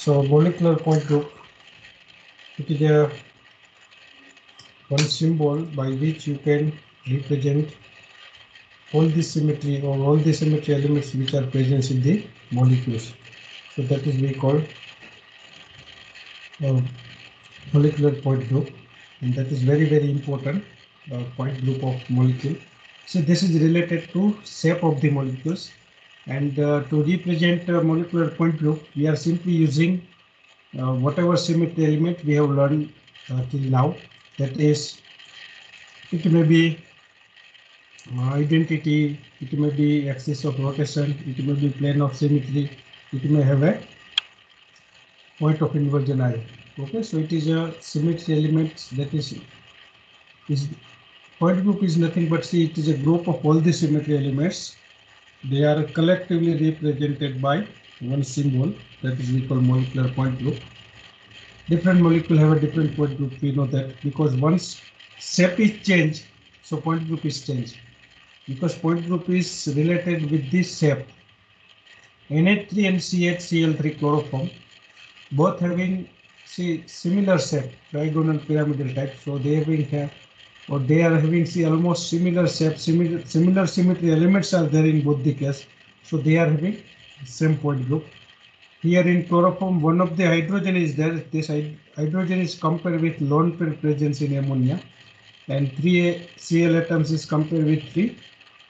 So molecular point group, it is a one symbol by which you can represent all the symmetry or all the symmetry elements which are present in the molecules. So that is we call molecular point group, and that is very important point group of molecule. So this is related to shape of the molecules, and to represent molecular point group, we are simply using whatever symmetry element we have learned till now. That is, it may be identity, it may be axis of rotation, it may be plane of symmetry, it may have a point of inversion I. Okay, so it is a symmetry element. That is point group is nothing but, see, it is a group of all the symmetry elements. They are collectively represented by one symbol, that is we call molecular point group. Different molecule have a different point group. We know that because once shape is changed, so point group is changed. Because point group is related with this shape. NH3 and CHCl3 chloroform, both having similar shape, trigonal pyramidal type. So they are having almost similar shape, similar symmetry elements are there in both the case. So they are having same point group. Here in chloroform, one of the hydrogen is there. This hydrogen is compared with lone pair presence in ammonia, and 3 Cl atoms is compared with 3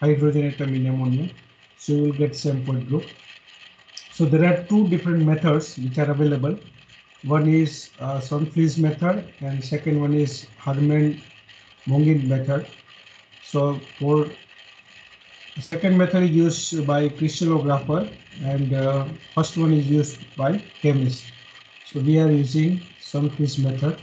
hydrogen atom in ammonia. So you will get same point group. So there are two different methods which are available. One is Sonflies method, and second one is Harman-Mongin method. So for the second method is used by crystallographer, and first one is used by chemists. So we are using Sonflies method.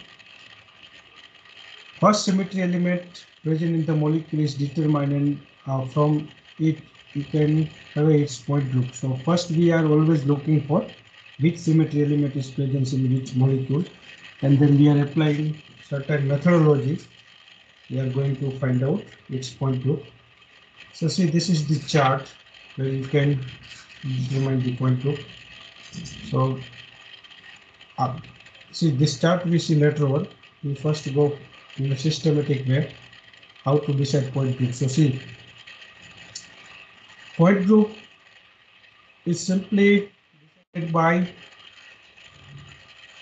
First symmetry element present in the molecule is determined, and from it you can have its point group. So first we are always looking for which symmetry element is present in which molecule, and then we are applying certain methodology. We are going to find out its point group. So see, this is the chart where you can determine the point group. So see, this chart we see later on. We first go in a systematic way how to decide point group. So see, point group is simply decided by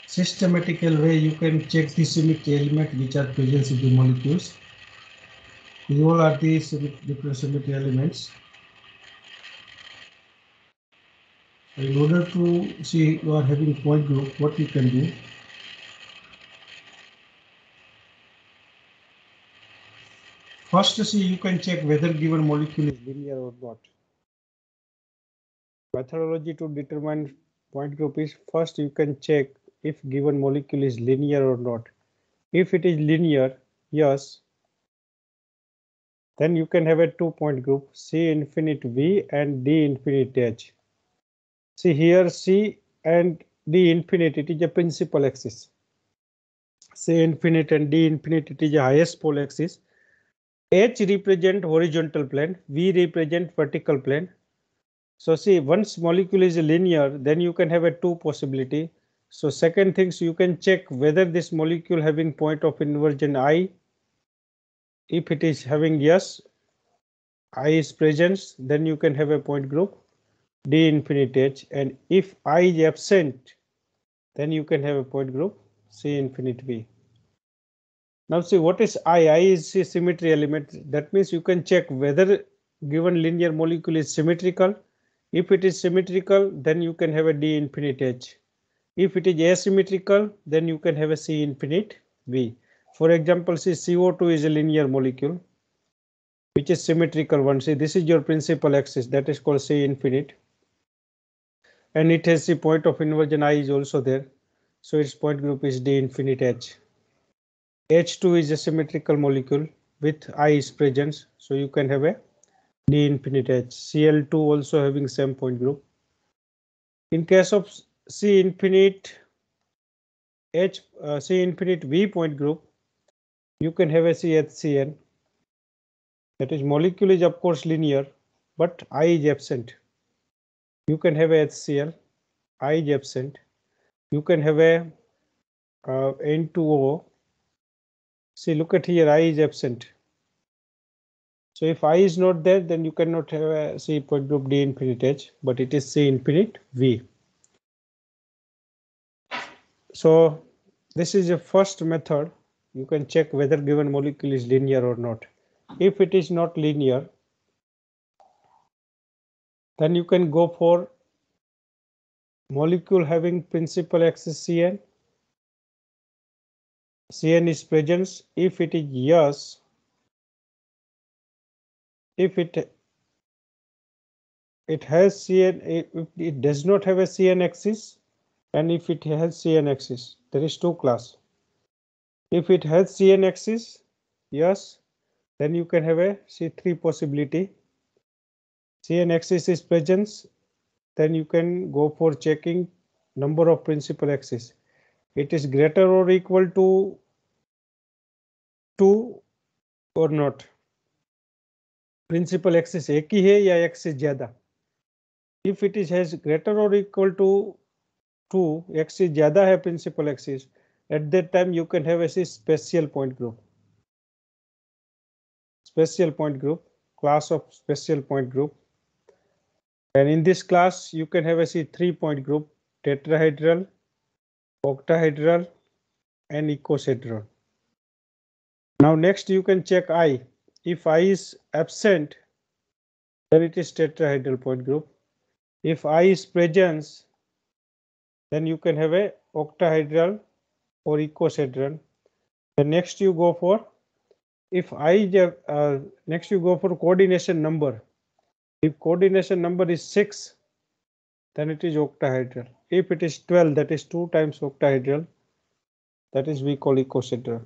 systematical way. You can check the symmetry element which are present in the molecules. These all are the different symmetry elements. In order to see you are having point group, what you can do? First, see, you can check whether given molecule is linear or not. Methodology to determine point group is, first you can check if given molecule is linear or not. If it is linear, yes, then you can have a 2-point group, C infinite V and D infinite H. See here, C and D infinite, it is a principal axis. C infinite and D infinite, it is a highest pole axis. H represent horizontal plane, V represent vertical plane. So see, once molecule is linear, then you can have a 2 possibility. So second things, you can check whether this molecule having point of inversion I. If it is having yes, I is present, then you can have a point group D infinite H, and if I is absent, then you can have a point group C infinite V. Now see, what is I? I is a symmetry element. That means you can check whether given linear molecule is symmetrical. If it is symmetrical, then you can have a D infinite H. If it is asymmetrical, then you can have a C infinite V. For example, see, CO2 is a linear molecule, which is symmetrical one. See, this is your principal axis, that is called C infinite. And it has the point of inversion I is also there. So its point group is D infinite H. H2 is a symmetrical molecule with I is present. So you can have a D infinite H. Cl2 also having same point group. In case of C infinite H, C infinite V point group, you can have a CHCN. That is, molecule is of course linear, but I is absent. You can have a HCl, I is absent. you can have a N2O. See, look at here, I is absent. So if I is not there, then you cannot have a C point group D infinite H, but it is C infinite V. So this is a first method. You can check whether given molecule is linear or not. If it is not linear, then you can go for molecule having principal axis Cn. Cn is present. If it is yes, if it has Cn, if it does not have a Cn axis, and if it has Cn axis, there is two class. If it has Cn axis, yes, then you can have a C3 possibility. Cn axis is present, then you can go for checking number of principal axis. It is greater or equal to 2 or not. Principal axis एक ही है या एक से ज्यादा. If it is has greater or equal to 2, x से ज्यादा है principal axis, at that time you can have a special point group. Special point group, class of special point group. And in this class, you can have a three point group: tetrahedral, octahedral, and icosahedral. Now next you can check I. If I is absent, then it is tetrahedral point group. If I is present, then you can have a octahedral or icosahedral. Then next you go for, if I next you go for coordination number. If coordination number is 6, then it is octahedral. If it is 12, that is 2 times octahedral. That is we call icosahedral.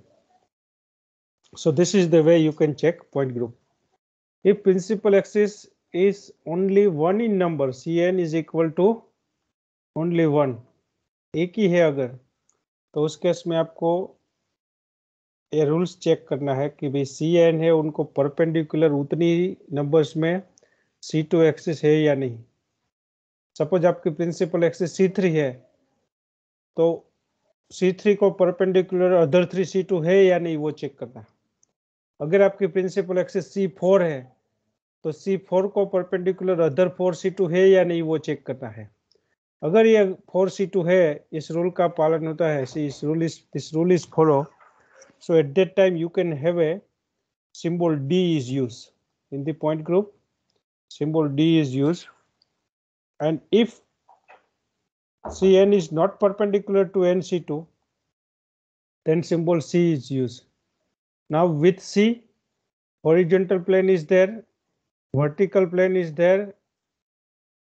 So this is the way you can check point group. If principal axis is only 1 in number, Cn is equal to only 1, एक ही है अगर, तो उस case में आपको ये rules check करना है कि भाई Cn है उनको परपेंडिकुलर उतनी नंबर्स में C2 एक्सिस है या नहीं. सपोज आपकी प्रिंसिपल एक्सिस C3 है, तो C3 को परपेंडिकुलर अदर 3 C2 है या नहीं वो चेक करना. अगर आपकी प्रिंसिपल एक्सिस C4 है, तो C4 को परपेंडिकुलर अदर 4 C2 है या नहीं वो चेक करना है. अगर ये 4 C2 है, इस रूल का पालन होता है, this rule is follow. So at that time you can have a symbol D is used in the point group. Symbol D is used, and if Cn is not perpendicular to NC2, then symbol C is used. Now with C, horizontal plane is there, vertical plane is there,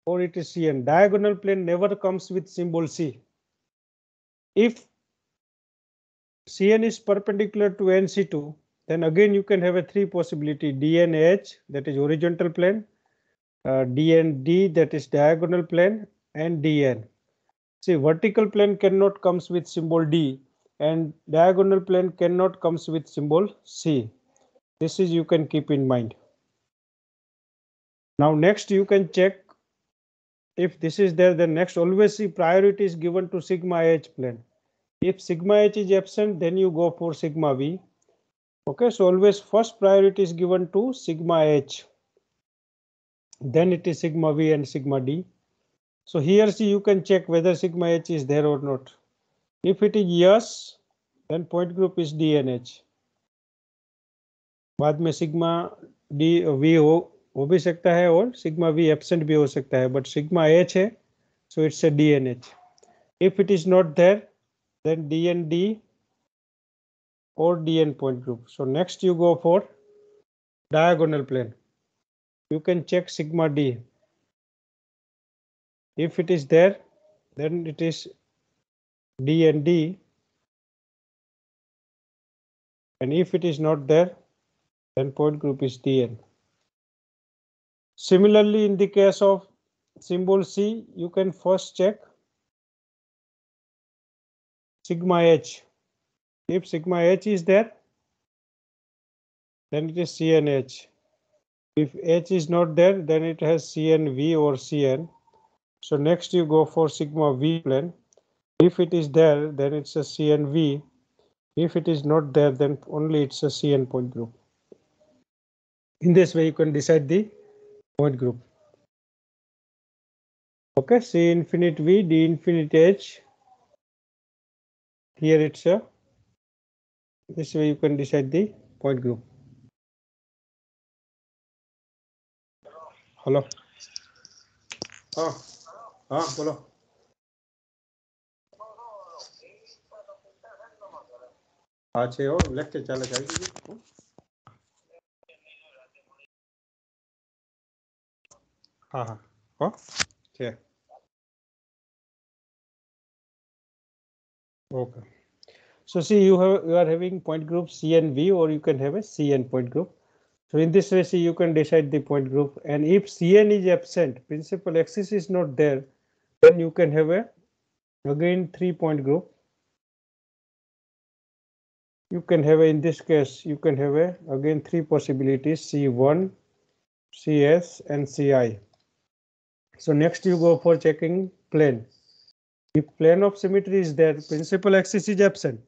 or it is Cn. Diagonal plane never comes with symbol C. If Cn is perpendicular to NC2, then again you can have a 3 possibility: DNH, that is horizontal plane, DND, that is diagonal plane, and DN. See, vertical plane cannot comes with symbol D, and diagonal plane cannot comes with symbol C. This is you can keep in mind. Now next you can check if this is there, then next always see priority is given to sigma H plane. If sigma H is absent, then you go for sigma V. Okay, so always first priority is given to sigma H, then it is sigma V and sigma D. So here see you can check whether sigma H is there or not. If it is yes, then point group is DNH. बाद में sigma D we हो भी सकता है और sigma we absent भी हो सकता है, बट सिग्मा एच है, so it's a DNH. If it is not there, then DND or DN point group. So next you go for diagonal plane. You can check sigma D. If it is there, then it is DND, and if it is not there, then point group is DN. Similarly, in the case of symbol C, you can first check sigma H. If sigma H is there, then it is CNH. If H is not there, then it has CNV or CN. So next you go for sigma V plane. If it is there, then it's a CNV. If it is not there, then only it's a CN point group. In this way, you can decide the point group. Okay, C infinite V, D infinite H. Here it's a. This way you can decide the point group. Hello. हाँ बोलो. आज है और lecture चला जाएगी. हाँ. Okay. Okay. So see, you are having point group C and V, or you can have a CN point group. So in this way, see, you can decide the point group, and if CN is absent, principal axis is not there, then you can have a again 3-point group. You can have in this case, you can have a again 3 possibilities: C1, CS, and CI. So next you go for checking plane. If plane of symmetry is there, principal axis is absent,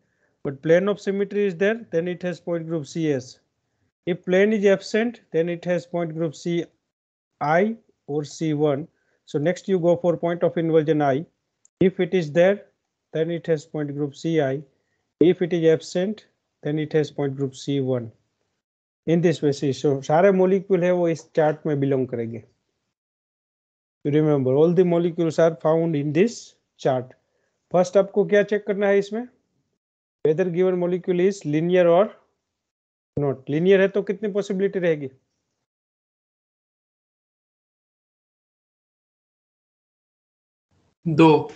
but plane of symmetry is there, then it has point group CS. If plane is absent, then it has point group CI or C1. So next you go for point of inversion I. If it is there, then it has point group CI. If it is absent, then it has point group C1. In this way, see, so सारे molecule है वो इस chart में belong करेंगे. You remember, all the molecules are found in this chart. First आपको क्या check करना है इसमें? Whether given molecule is linear or not. Linear है तो कितनी possibility रहेगी? 2.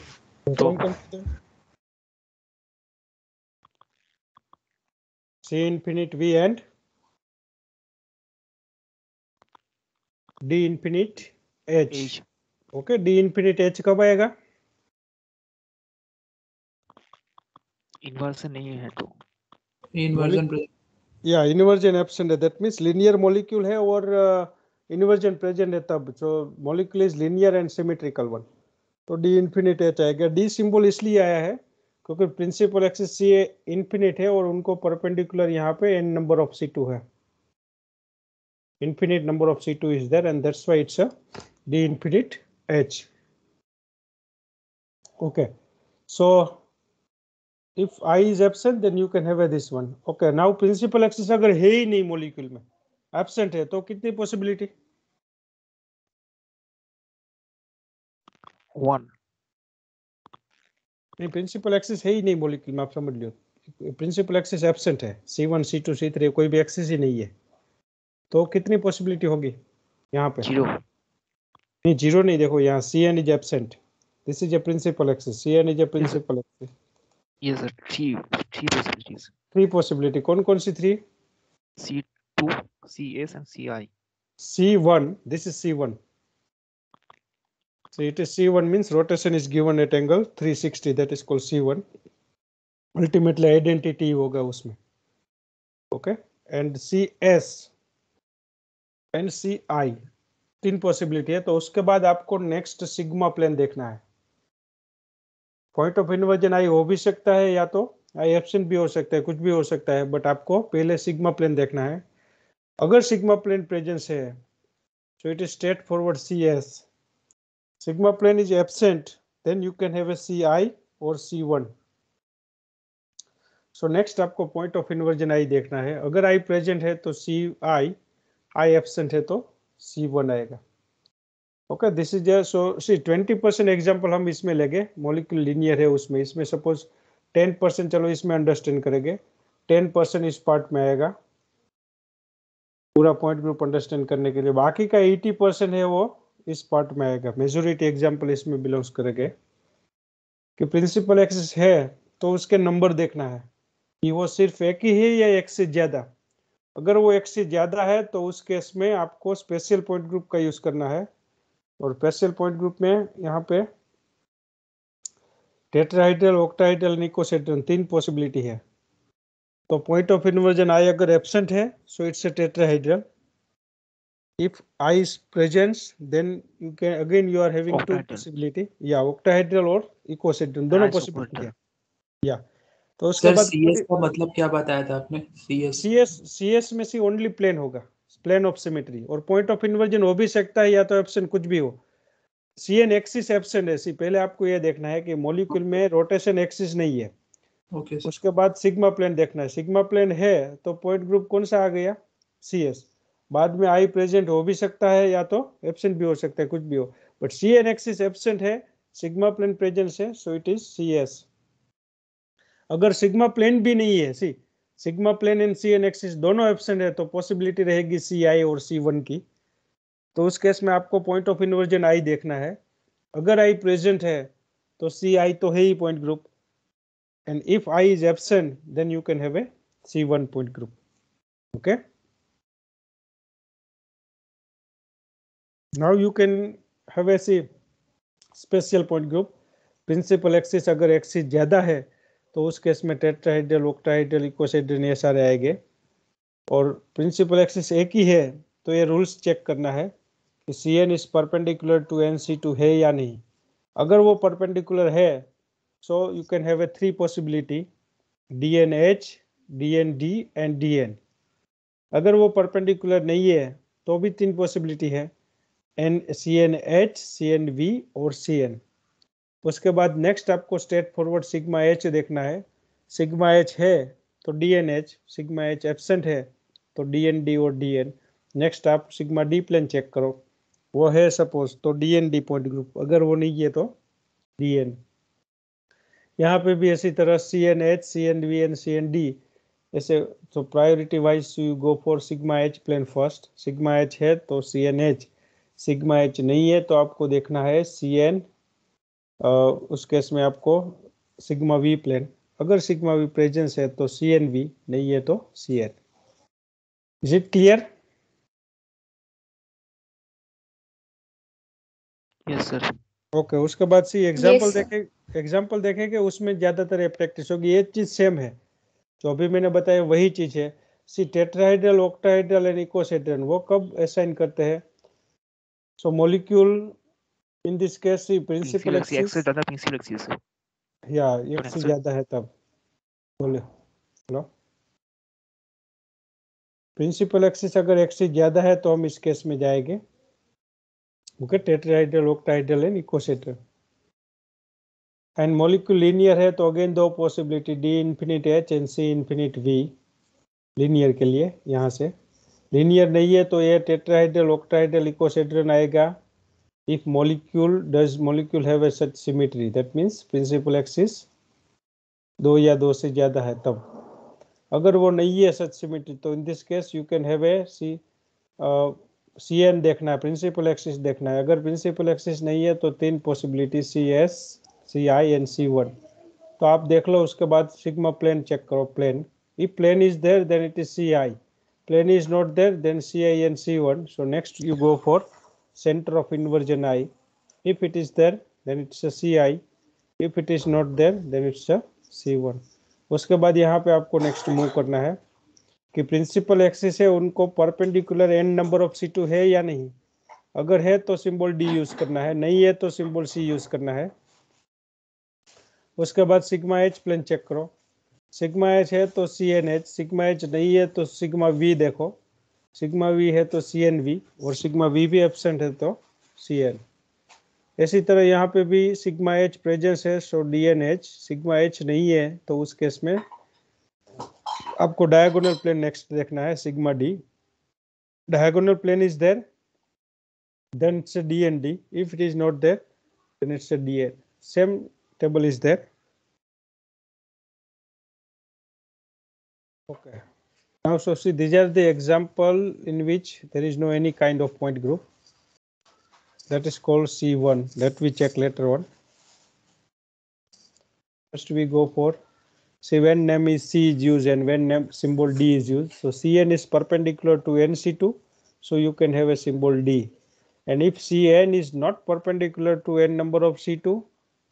C infinite V and D infinite H. Okay, D infinite H कब आएगा? इन्वर्जन नहीं है तो Inversion. Yeah, inversion absent है. That means linear molecule है और inversion present है तब. So molecule is linear and symmetrical one. तो D infinite H आएगा. D symbol इसलिए आया है क्योंकि principal axis C infinite है और उनको perpendicular यहाँ पे n number of C2 है. Infinite number of C2 is there, and that's why it's a D infinite H. Okay, so if I is absent, then you can have a this one. Okay, now principal axis अगर है ही नहीं molecule में, absent है तो कितनी possibility? 1. नहीं, principal axis है ही नहीं molecule में, आप समझ लो. Principal axis absent है, C1, C2, C3 कोई भी axis ही नहीं है, तो कितनी possibility होगी यहाँ पे? 0. नहीं, 0 नहीं, देखो यहाँ CN is absent. This is a principal axis. CN is a principal axis. Yes sir, 3 possibilities. 3 possibility. कौन सी 3? C2, CS and CI. C1, this is C1. So it is C1 means rotation is given at angle 360. That is called C1. Ultimately identity होगा उसमें. Okay, and CS and CI 3 possibility है. तो उसके बाद आपको next sigma plane देखना है. Point of inversion आई हो भी सकता है या तो आई एब्सेंट भी हो सकता है, कुछ भी हो सकता है, बट आपको पहले सिग्मा प्लेन देखना है. अगर सिग्मा प्लेन प्रेजेंस है, so it is straight forward CS. Sigma plane is absent, then you can have a CI और C1. सो नेक्स्ट आपको पॉइंट ऑफ इन्वर्जन आई देखना है. अगर आई प्रेजेंट है तो CI, आई एब्सेंट है तो C1 आएगा. Okay, this is so C 20% example हम इसमें लेंगे. मॉलिक्यूल लीनियर है उसमें, इसमें सपोज 10%, चलो इसमें अंडरस्टैंड करेंगे. 10% इस पार्ट में आएगा पूरा पॉइंट ग्रुप अंडरस्टैंड करने के लिए. बाकी का 80% है वो इस पार्ट में आएगा. मेजोरिटी एग्जांपल इसमें बिलोंग्स करेंगे. कि प्रिंसिपल एक्सिस है तो उसके नंबर देखना है कि वो सिर्फ एक ही है या एक से ज्यादा. अगर वो एक से ज्यादा है तो उस केस में आपको स्पेशल पॉइंट ग्रुप का यूज करना है. और स्पेशल पॉइंट ग्रुप में यहाँ पे टेट्राहाइड्रल, ऑक्टाहाइड्रल, निकोसेड्रन 3 पॉसिबिलिटी है. तो पॉइंट ऑफ इन्वर्जन आई अगर एब्सेंट है, so it's a tetrahedral. If I is present, then you can again you are having two Octahedral. possibility. Yeah, octahedral और इकोहेड्रल दोनों possibility है. Yeah. तो उसके सर बाद CS का मतलब क्या बताया था आपने? CS में सी ओनली प्लेन होगा, प्लेन ऑफ सिमेट्री, और पॉइंट ऑफ इन्वर्जन हो भी सकता है या तो एब्सेंट, कुछ भी हो. CN एक्सिस एब्सेंट है. सी पहले आपको ये देखना है कि मॉलिक्यूल में रोटेशन एक्सिस नहीं है. Okay sir. उसके बाद सिग्मा प्लेन देखना है. सिग्मा प्लेन है तो पॉइंट ग्रुप कौन सा आ गया? CS. बाद में आई प्रेजेंट हो भी सकता है या तो एब्सेंट भी हो सकता है, कुछ भी हो. बट CN एक्सिस एब्सेंट है, सिग्मा प्लेन प्रेजेंट है, सो इट इज CS. अगर सिग्मा प्लेन भी नहीं है, see sigma plane and CN axis दोनों एब्सेंट है, तो पॉसिबिलिटी रहेगी CI और C1 की. तो उस केस में आपको पॉइंट ऑफ इन्वर्जन आई देखना है. अगर आई प्रेजेंट है तो CI तो है ही point group, and if I is absent, then you can have a C1 point group. Okay. Now you can have a C special point group. Principal axis अगर axis ज्यादा है तो उस केस में टेट्राहेड्रल, ऑक्टाहेड्रल, इकोहेड्रल ये सारे आएंगे. और प्रिंसिपल एक्सिस एक ही है तो ये रूल्स चेक करना है कि CN is perpendicular to NC2 है या नहीं. अगर वो परपेंडिकुलर है, so you can have A 3 possibility, DNH, DND and DN. अगर वो परपेंडिकुलर नहीं है तो भी 3 पॉसिबिलिटी है, CNH, CNV और CN. उसके बाद नेक्स्ट आपको स्ट्रेट फॉरवर्ड सिग्मा H देखना है. सिग्मा H है तो DNH, सिग्मा H एब्सेंट है तो DND और DN. नेक्स्ट आप सिग्मा D प्लेन चेक करो, वो है सपोज तो DND पॉइंट ग्रुप. अगर वो नहीं है तो DN. यहाँ पे भी इसी तरह CNH, CNV एंड CND ऐसे. तो priority wise you go for sigma H plane first. Sigma H है तो CNH, सिग्मा H नहीं है तो आपको देखना है CN. उस केस में आपको सिग्मा V प्लेन. अगर सिग्मा V प्रेजेंस है तो CNV, नहीं है तो CN. Is it clear? Yes, sir. Okay. उसके बाद सी एग्जांपल Yes, sir. देखें. एग्जांपल देखेंगे उसमें ज्यादातर ये प्रैक्टिस होगी. ये चीज सेम है जो अभी मैंने बताया, वही चीज है. See tetrahedral, octahedral and icosahedral वो कब असाइन करते हैं? So molecule in this case see principal Principal axis axis, ज्यादा principal axis है. या तो एक से next ज्यादा है तब. बोले हेलो. प्रिंसिपल एक्सिस अगर एक से ज्यादा है तो हम इस केस में जाएंगे. Okay. Tetrahedral, octahedral and icosahedral. And molecule linear है तो अगेन दो possibility, D infinite H and C infinite V. Linear के लिए यहाँ से. लीनियर नहीं है तो ये टेट्राहेड्रल, ऑक्टाहेड्रल, इकोहेड्रल आएगा. If molecule have a such symmetry, that means principal axis दो या दो से ज्यादा है तब. अगर वो नहीं है such symmetry तो in this case you can have a CN देखना है, प्रिंसिपल एक्सिस देखना है. अगर प्रिंसिपल एक्सिस नहीं है तो 3 possibility, CS, CI and C1. तो आप देख लो. उसके बाद सिग्मा प्लेन चेक करो. Plane, if plane is there then it is CI, plane is not there then CI and C1. So next you go for center of inversion I. If it is there then it's a CI, if it is not there then it's a C1. उसके बाद यहाँ पे आपको next move करना है कि principal axis है उनको perpendicular n number of C2 है या नहीं. अगर है तो सिंबल D यूज करना है, नहीं है तो सिंबल C यूज करना है. उसके बाद सिग्मा H प्लेन चेक करो. सिग्मा H है तो CNH, सिग्मा H नहीं है तो सिग्मा V देखो. सिग्मा V है तो CNV और सिग्मा V भी एब्सेंट है तो CN. इसी तरह यहाँ पे भी सिग्मा H प्रेजेंस है सो DNH. सिग्मा H नहीं है तो उस केस में आपको डायगोनल प्लेन नेक्स्ट देखना है, sigma D. Diagonal plane is there then it's a DND. If it is not there then it's a DN. Same table is there. Okay. Now so see, these are the example in which there is no any kind of point group. That is called C1. That we check later on. First we go for, see, when name is C is used and when name symbol D is used. So CN is perpendicular to NC2, so you can have a symbol D. And if CN is not perpendicular to n number of C2,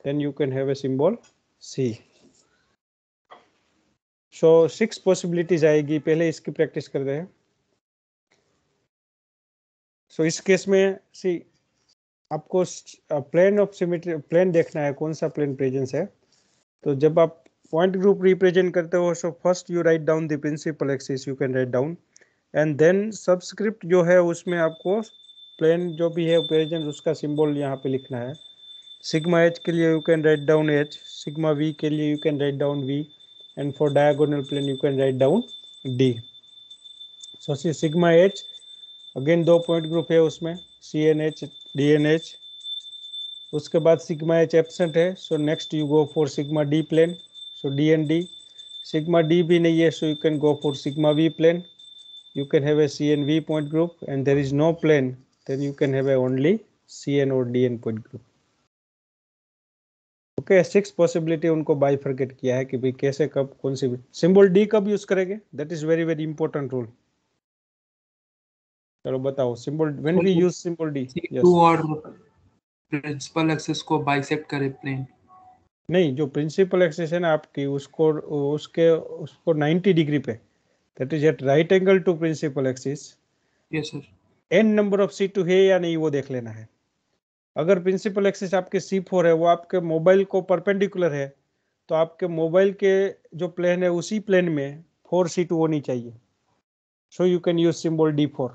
then you can have a symbol C. So 6 possibilities आएगी. पहले इसकी practice कर रहे हैं. सो इस case में सी आपको plane of symmetry plane देखना है, कौन सा प्लेन प्रेजेंस है। तो जब आप पॉइंट ग्रुप रिप्रेजेंट करते हो, so first you write down the principal axis, you can write down, and then subscript जो है उसमें आपको प्लेन जो भी है प्रेजेंट उसका सिंबल यहाँ पे लिखना है। सिग्मा एच के लिए you can write down H, sigma V के लिए you can write down V, and for diagonal plane you can write down D. So C sigma H again दो पॉइंट ग्रुप है उसमें, C N H D N H. उसके बाद sigma H absent है, so next you go for sigma D plane, so D N D. Sigma D भी नहीं है, so you can go for sigma V plane, you can have a CNV point group, and there is no plane, then you can have a only CN or DN point group. Okay, 6 possibility उनको bifurcate किया है कि भाई कैसे कब कौन सी symbol D कब यूज करेंगे, that is very very important rule. चलो बताओ symbol when we use symbol D. C2 और प्रिंसिपल एक्सिस को बाइसेक्ट करे प्लेन। नहीं, जो प्रिंसिपल एक्सिस है ना आपकी उसको 90 डिग्री पे, that is at right angle to principal axis. Yes sir. N number of C2 है या नहीं वो देख लेना है। अगर प्रिंसिपल एक्सिस आपके C4 है, वो आपके मोबाइल को परपेंडिकुलर है, तो आपके मोबाइल के जो प्लेन है उसी प्लेन में 4C2 होनी चाहिए, so you can use symbol D4।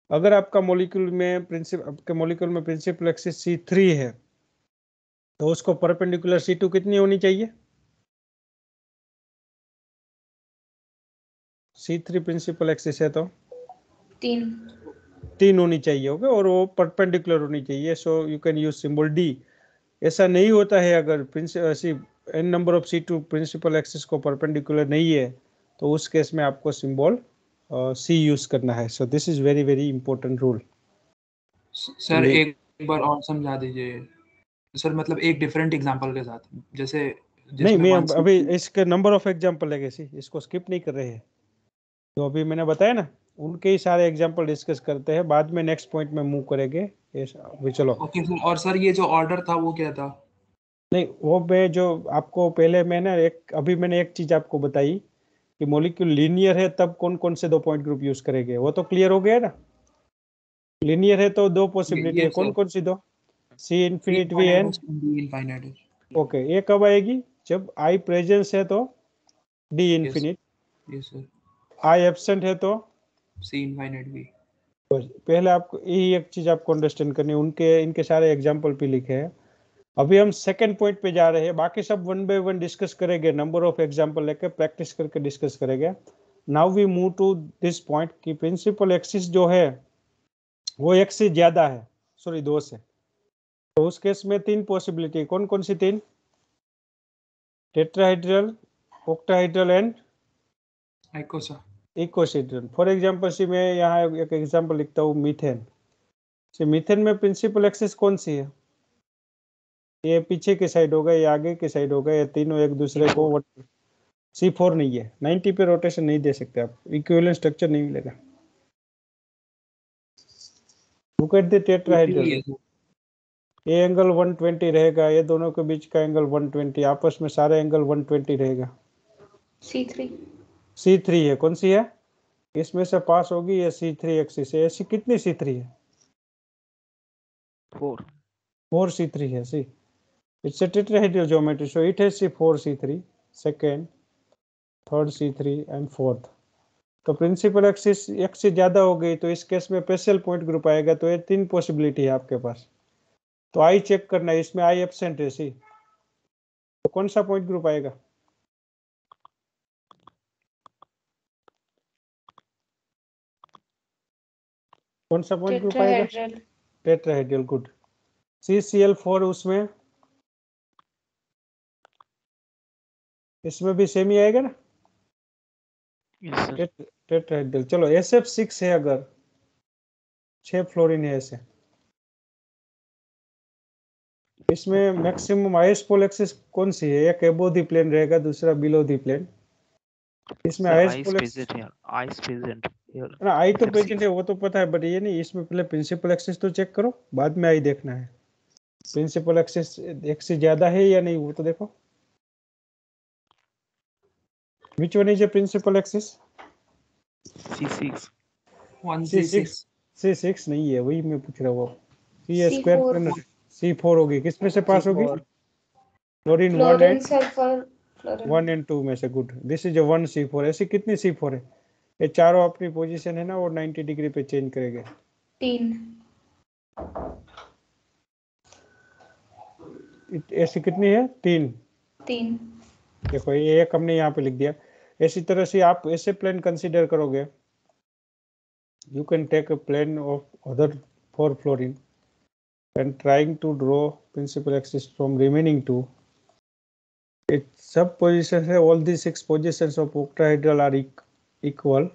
अगर आपका मॉलिक्यूल में प्रिंसिपल एक्सिस C3 है, तो उसको परपेंडिकुलर C2 कितनी होनी चाहिए? C3 प्रिंसिपल एक्सिस है तो 3 होनी चाहिए होगा, और वो परपेंडिकुलर होनी चाहिए, so you can use symbol D। ऐसा नहीं होता है अगर N number of C2 principal axis को परपेंडिकुलर नहीं है, तो उस केस में आपको सिंबल C यूज करना है। सो this is very very important rule. Sir एक बार और समझा दीजिए सर, मतलब एक डिफरेंट एग्जांपल के साथ, जैसे नहीं, मैं one अभी C2 इसके नंबर ऑफ एग्जांपल है कैसी, इसको स्किप नहीं कर रहे हैं। तो अभी मैंने बताया ना, उनके ही सारे एग्जांपल डिस्कस करते हैं, बाद में नेक्स्ट पॉइंट में मूव करेंगे। अभी चलो। Okay sir. और सर ये जो ऑर्डर था वो क्या था? नहीं, वो मैं जो आपको पहले मैंने एक चीज आपको बताई कि मॉलिक्यूल लीनियर है तब कौन कौन से 2 पॉइंट ग्रुप यूज करेंगे, वो तो क्लियर हो गया ना। लीनियर है तो 2 पॉसिबिलिटी है, कौन कौन सी 2? C infinite V n. Infinite. Okay, ये कब आएगी? जब आई प्रेजेंस है तो D infinite, yes sir. I absent है तो सी इनफाइनाइट वी। पहले आपको यही एक चीज आपको अंडरस्टैंड करनी है, इनके सारे एग्जांपल पे लिखे हैं। अभी हम सेकंड पॉइंट पे जा रहे हैं, बाकी सब वन बाय वन डिस्कस करेंगे, नंबर ऑफ एग्जांपल लेके प्रैक्टिस करके डिस्कस करेंगे। Now we move to this point कि प्रिंसिपल एक्सिस जो है वो एक से ज्यादा है, सॉरी 2 से, तो उस केस में 3 पॉसिबिलिटी, कौन कौन सी 3? Tetrahedral, octahedral and icosahedral. For example see मैं यहाँ एक एग्जांपल लिखता हूँ, मीथेन। मीथेन में प्रिंसिपल एक्सिस कौन सी है? ये पीछे की साइड होगा, ये आगे की साइड होगा, ये तीनों एक दूसरे को C4 नहीं है, 90 पे रोटेशन नहीं दे सकते आप, इक्विवेलेंट स्ट्रक्चर नहीं मिलेगा। लुक एट द टेट्राहेड्रल, ये एंगल 120 रहेगा, ये दोनों के बीच का एंगल 120, आपस में सारे एंगल 120 रहेगा। C3 है, कौन सी है? इसमें से पास होगी ये C3 एक्सिस है। ऐसी कितनी C3 है? 4 C3 है। See it's a tetrahedral geometry, so it has C4 C3, second, third C3 and fourth। तो प्रिंसिपल एक्सिस एक से ज्यादा हो गई, तो इस केस में स्पेशल पॉइंट ग्रुप आएगा, तो ये 3 पॉसिबिलिटी है आपके पास। तो आई चेक करना है, इसमें आई एब्सेंट है सी, तो कौन सा पॉइंट ग्रुप आएगा? कौन सा पॉइंट ग्रुप आएगा? टेट्राहेड्रल। गुड। CCl4 उसमें, इसमें भी सेम ही आएगा ना? Yes sir. टेट्राहेड्रल। चलो SF6 है, अगर 6 फ्लोरीन है ऐसे, इसमें मैक्सिमम हाईएस्ट पोल एक्सिस कौन सी है? एक अबोव द प्लेन रहेगा, दूसरा बिलो द प्लेन। इसमें हाईएस्ट पोल एक्सिस ना, आई तो प्रेजेंट है वो तो पता है, बट ये नहीं, इसमें पहले प्रिंसिपल एक्सिस तो चेक करो, बाद में आई देखना है। प्रिंसिपल एक्सिस एक से ज्यादा है या नहीं वो तो देखो। Which one is a principal axis? C6। C6। C6 नहीं है, वही मैं पूछ रहा हूँ। C स्क्वायर प्लेनर C4 होगी, किस में से पास होगी? फ्लोरीन 1 एंड सल्फर 1 एंड 2 में से। Good, this is 1 C4। ऐसी कितनी C4 है? ये चारों अपनी पोजीशन है ना, वो 90 डिग्री पे चेंज करेंगे। 3 ऐसी कितनी है? 3। देखो ये एक हमने यहाँ पे लिख दिया। इसी तरह से आप ऐसे प्लेन कंसीडर करोगे, you can take a plane of other 4 fluorine and trying to draw principal axis from remaining 2. It sub positions है, all these 6 positions of octahedral are equal.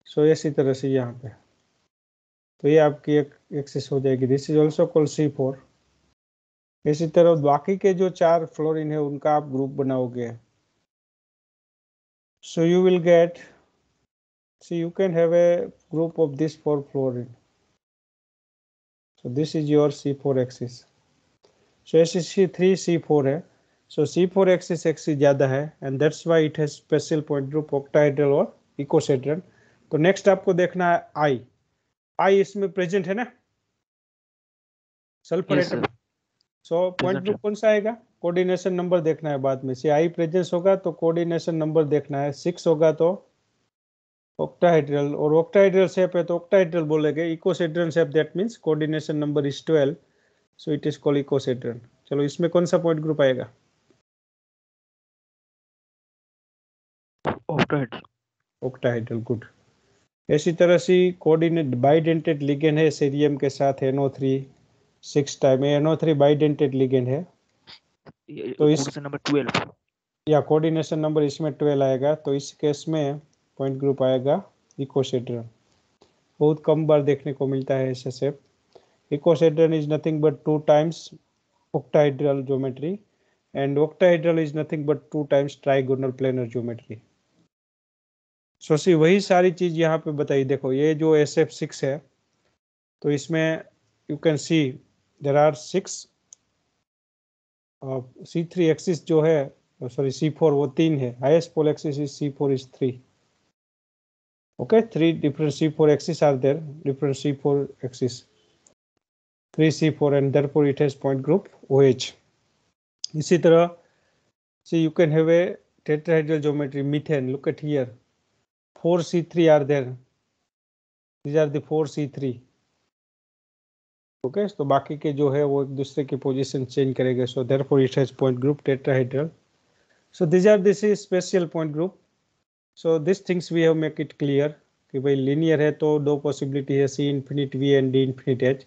So इसी तरह से यहाँ पे तो ये आपकी एक एक्सिस हो जाएगी। This is also called C4। इसी तरह बाकी के जो 4 फ्लोरीन है उनका आप ग्रुप बनाओगे। So you will get, so you can have a group of this 4 fluorine. So this is your C4 axis. So C3 C4 है, so C4 axis ज्यादा है and that's why it has special point group octahedral और icosahedral। तो next आपको देखना है I इसमें present है ना, सल्फर एटम। सो पॉइंट ग्रुप कौन सा आएगा? कोऑर्डिनेशन नंबर देखना है बाद में। से I प्रेजेंस होगा तो कोऑर्डिनेशन नंबर देखना है। 6 होगा तो octahedral, और octahedral शेप है तो octahedral बोलेंगे। icosahedral shape that means coordination number is 12, so it is called icosahedral। चलो इसमें कौन सा पॉइंट ग्रुप आएगा? octahedral। गुड। इसी तरह से कोऑर्डिनेट बाइडेंटेड लिगेंड है सीरियम के साथ NO3 6 time. NO3 bidentate ligand है तो इस नंबर 12 या कोऑर्डिनेशन नंबर इसमें 12 आएगा, तो इस केस में पॉइंट ग्रुप आएगा icosahedral। बहुत कम बार देखने को मिलता है ऐसे shape. icosahedral is nothing but 2 times octahedral geometry and octahedral is nothing but 2 times trigonal planar geometry. So see वही सारी चीज यहाँ पे बताई। देखो ये जो SF6 है तो इसमें you can see there are 6 C3 axis जो है, सॉरी C4 वो 3 है। Highest pole axis is C4 is 3। Okay, 3 different C4 axes are there, different C4 axis, 3 C4 and therefore it has point group OH। इसी तरह see you can have a tetrahedral geometry methane, look at here 4 C3 are there, these are the 4 C3। Okay, तो बाकी के जो है वो एक दूसरे की पोजीशन चेंज करेंगे, so therefore it has point group tetrahedral. So this are this is special point group. So this things we have make it clear कि भाई लीनियर है तो 2 पॉसिबिलिटी है, C infinite V and D infinite H।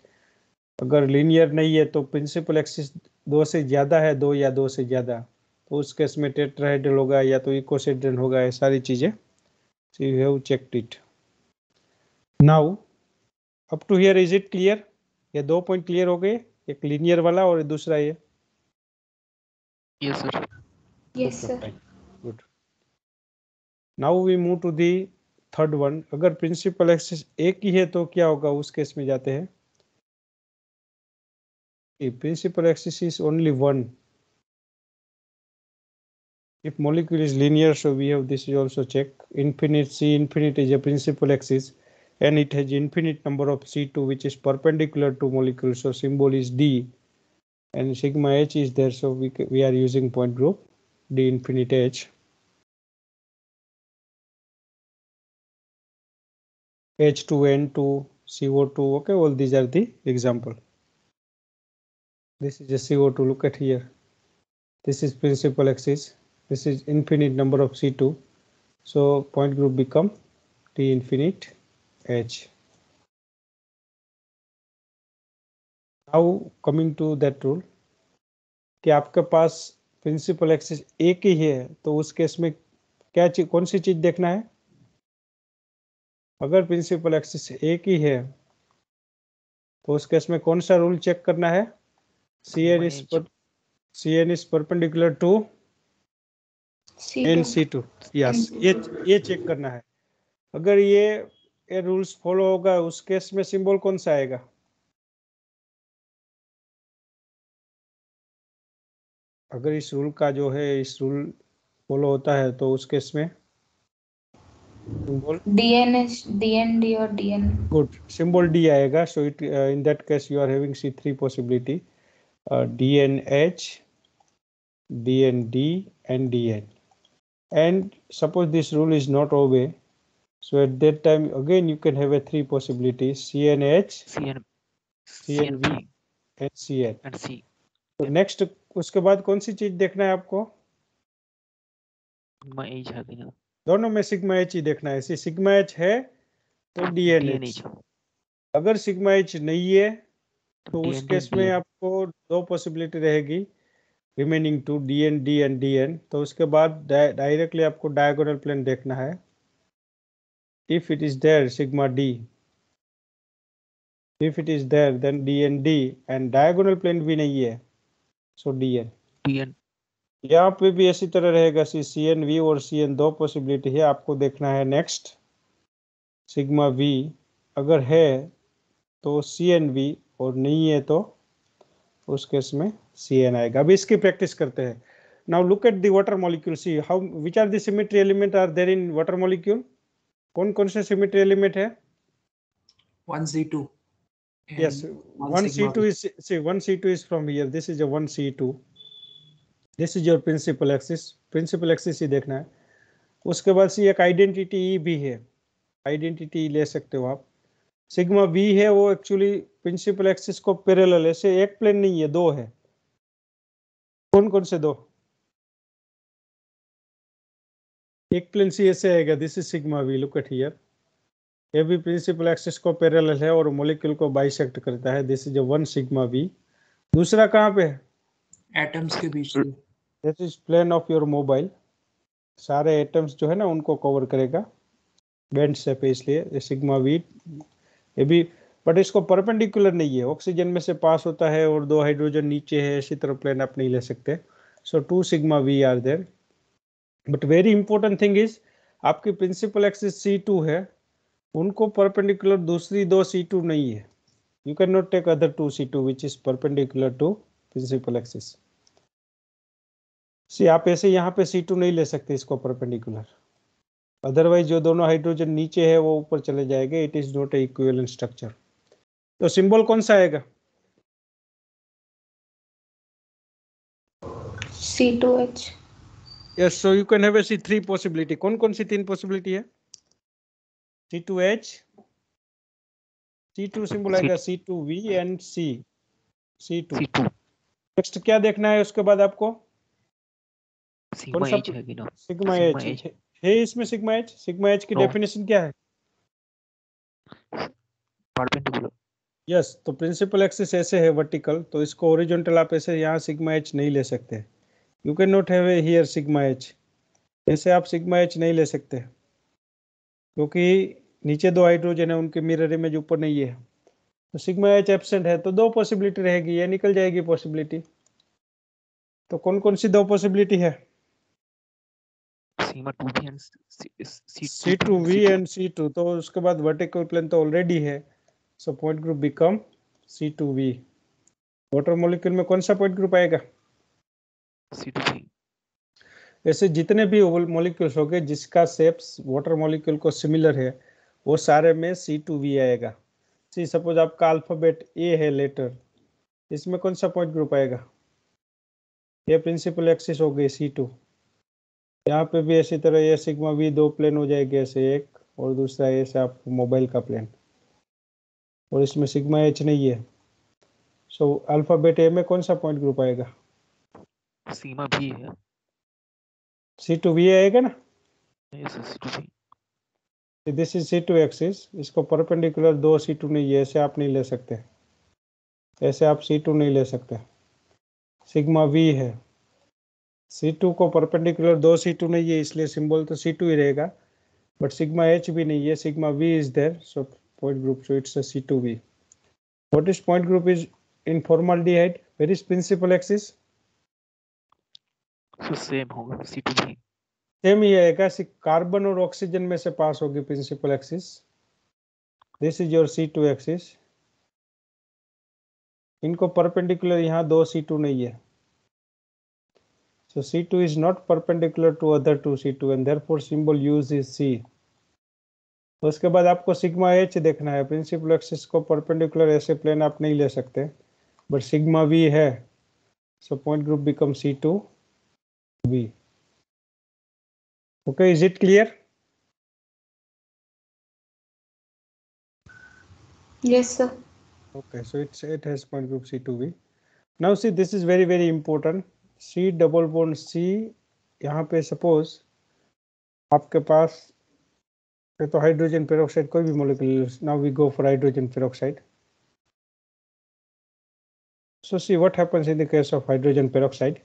अगर linear नहीं है तो principal axis 2 से ज़्यादा है, 2 या 2 से ज़्यादा, तो उस केस में टेट्राहेड्रल होगा या तो इकोसाहेड्रल होगा। ये सारी चीज़ें so you have checked it. Now up to here is it clear? ये 2 पॉइंट क्लियर हो गए, एक लीनियर वाला और दूसरा ये। Yes sir. Yes sir. Good. Now we move to the third one. अगर प्रिंसिपल एक्सिस एक ही है तो क्या होगा? उस केस में जाते हैं। Principal axis is only one if molecule is linear, so we have this is also check. Infinite C infinite is a principal axis and it has infinite number of C2 which is perpendicular to molecule, so symbol is D and sigma H is there, so we are using point group D infinite H। H2N2 CO2, okay, all these are the example. This is a CO2, look at here, this is principal axis, this is infinite number of C2, so point group become D infinite H। Now coming to that rule कि आपके पास principal axis एक ही है तो उस case में क्या चीज, कौन सी चीज देखना है? अगर प्रिंसिपल एक्सिस एक ही है तो उस केस में कौन सा रूल चेक करना है? CN is perpendicular to NC2। Yes, ये चेक करना है। अगर ये रूल्स फॉलो होगा उस केस में सिंबल कौन सा आएगा? अगर इस रूल का जो है इस रूल फॉलो होता है तो उस केस में symbol DND or DN. Good, symbol D आएगा. So it in that case you are having C three possibility, DNH, DND and DN. And suppose this rule is not obey, so at that time again you can have a three possibilities: CNH, CNV and CN. and C. तो next उसके बाद कौन सी चीज देखना है आपको? Sigma H है कि ना? दोनों में सिग्मा एच ही देखना है. सिग्मा एच है तो DNH. अगर सिग्मा एच नहीं है तो उस केस में आपको दो पॉसिबिलिटी रहेगी remaining to, DND and DN. तो उसके बाद डायरेक्टली आपको डायगोनल प्लेन देखना है. If it is there sigma D, if it is there then DND, and diagonal plane भी नहीं है so DN. यहाँ पे भी इसी तरह रहेगा. CNV और CN दो पॉसिबिलिटी है, आपको देखना है नेक्स्ट सिग्मा V. अगर है तो CNV और नहीं है तो उस केस में CN आएगा. अभी इसकी प्रैक्टिस करते हैं. Now look at the water molecule. See how which are the symmetry element are there in water molecule. कौन कौन से सिमेट्री एलिमेंट है? 1C2. Yes, 1C2 is, see 1C2 is from here. This is a 1C2. This is your principal axis. Principal axis ही देखना है. उसके बाद से एक आइडेंटिटी ई भी है. आइडेंटिटी ले सकते हो आप. सिग्मा V है वो एक्चुअली प्रिंसिपल एक्सिस को पैरेलल है. से एक प्लेन नहीं है, दो है. कौन कौन से दो? एक प्लेन सी ऐसे आएगा. This is sigma V. Look at here. ये भी प्रिंसिपल एक्सिस को पैरेलल है और मॉलिक्यूल को बाइसेक्ट करता है. This is a one sigma V. दूसरा कहाँ पे है? एटम्स के बीच में. This is plane of your mobile. सारे एटम्स जो है ना उनको कवर करेगा. बैंड शेप है इसलिए ये सिग्मा V. ये भी, बट इसको परपेंडिकुलर नहीं है. ऑक्सीजन में से पास होता है और दो हाइड्रोजन नीचे है. इसी तरह प्लेन आप नहीं ले सकते. So two sigma V are there. But very important thing is आपकी प्रिंसिपल एक्सिस C2 है, उनको परपेंडिकुलर दूसरी दो C2 नहीं है. You can not take other two C2 which is perpendicular to principal axis. See आप ऐसे यहाँ पे C2 नहीं ले सकते इसको परपेंडिकुलर. अदरवाइज जो दोनों हाइड्रोजन नीचे है वो ऊपर चले जाएंगे. It is not a equivalent structure. तो सिंबल कौन सा आएगा? C2H. Yes, so you can have A C3 possibility. कौन कौन सी तीन पॉसिबिलिटी है? C2H, C2 सिंबल आएगा C2V एंड C2. नेक्स्ट क्या देखना है उसके बाद आपको? सिग्मा एच है कि ना? सिग्मा एच है इसमें. सिग्मा एच, सिग्मा एच की डेफिनेशन क्या है? परपेंडिकुलर. यस, तो प्रिंसिपल एक्सिस ऐसे है वर्टिकल, तो इसको हॉरिजॉन्टल आप ऐसे यहाँ सिग्मा एच नहीं ले सकते. You can not have a here sigma H. ऐसे आप सिग्मा एच नहीं ले सकते क्योंकि नीचे दो हाइड्रोजन है, उनके मिरर इमेज ऊपर नहीं है. तो सिग्मा एच एब्सेंट है तो दो पॉसिबिलिटी रहेगी. ये निकल जाएगी पॉसिबिलिटी. तो कौन कौन सी दो पॉसिबिलिटी है? C2V and C2. तो उसके बाद वर्टिकल प्लेन तो ऑलरेडी है. सो point group become C2V. Water molecule में कौन सा पॉइंट ग्रुप आएगा? C2V. ऐसे जितने भी मॉलिक्यूल्स हो गए जिसका शेप्स वाटर मॉलिक्यूल को सिमिलर है वो सारे में C2V आएगा. सी सपोज आपका अल्फाबेट A है लेटर, इसमें कौन सा पॉइंट ग्रुप आएगा? ये प्रिंसिपल एक्सिस हो गई C2. यहाँ पे भी इसी तरह ये सिग्मा V दो प्लेन हो जाएंगे, ऐसे एक और दूसरा ऐसे आप मोबाइल का प्लेन. और इसमें सिग्मा H नहीं है. सो अल्फाबेट A में कौन सा पॉइंट ग्रुप आएगा? सिग्मा V है. C2V आएगा ना? Yes, C2V. This is C2 axis. इसको परपेंडिकुलर दो C2 नहीं है, ऐसे आप नहीं ले सकते. ऐसे आप C2 नहीं ले सकते. सिग्मा V है. C2 को परपेंडिकुलर दो C2 नहीं है, इसलिए सिंबल तो C2 ही रहेगा. बट सिग्मा H भी नहीं है. Sigma V is there, so point group, so it's a C2V. What is point group is in formaldehyde? Where is principal axis? तो सेम होगा C2V. सेम ही आएगा. कार्बन और oxygen में से पास होगी principal axis. This is your C2 axis. इनको perpendicular यहाँ दो C2 नहीं है. So C2 is not perpendicular to other two C2 and therefore symbol used is C. उसके बाद आपको सिग्मा एच देखना है। प्रिंसिपल एक्सिस को परपेंडिकुलर ऐसे प्लेन आप नहीं ले सकते, बट सिग्मा वी है, सो point group become C2V. Okay, is it clear? Yes, sir. Okay, so it has point group C2V. Now see, this is very very important. C double bond C, यहाँ पे suppose आपके पास ये तो hydrogen peroxide कोई भी molecule, now we go for hydrogen peroxide. So see what happens in the case of hydrogen peroxide.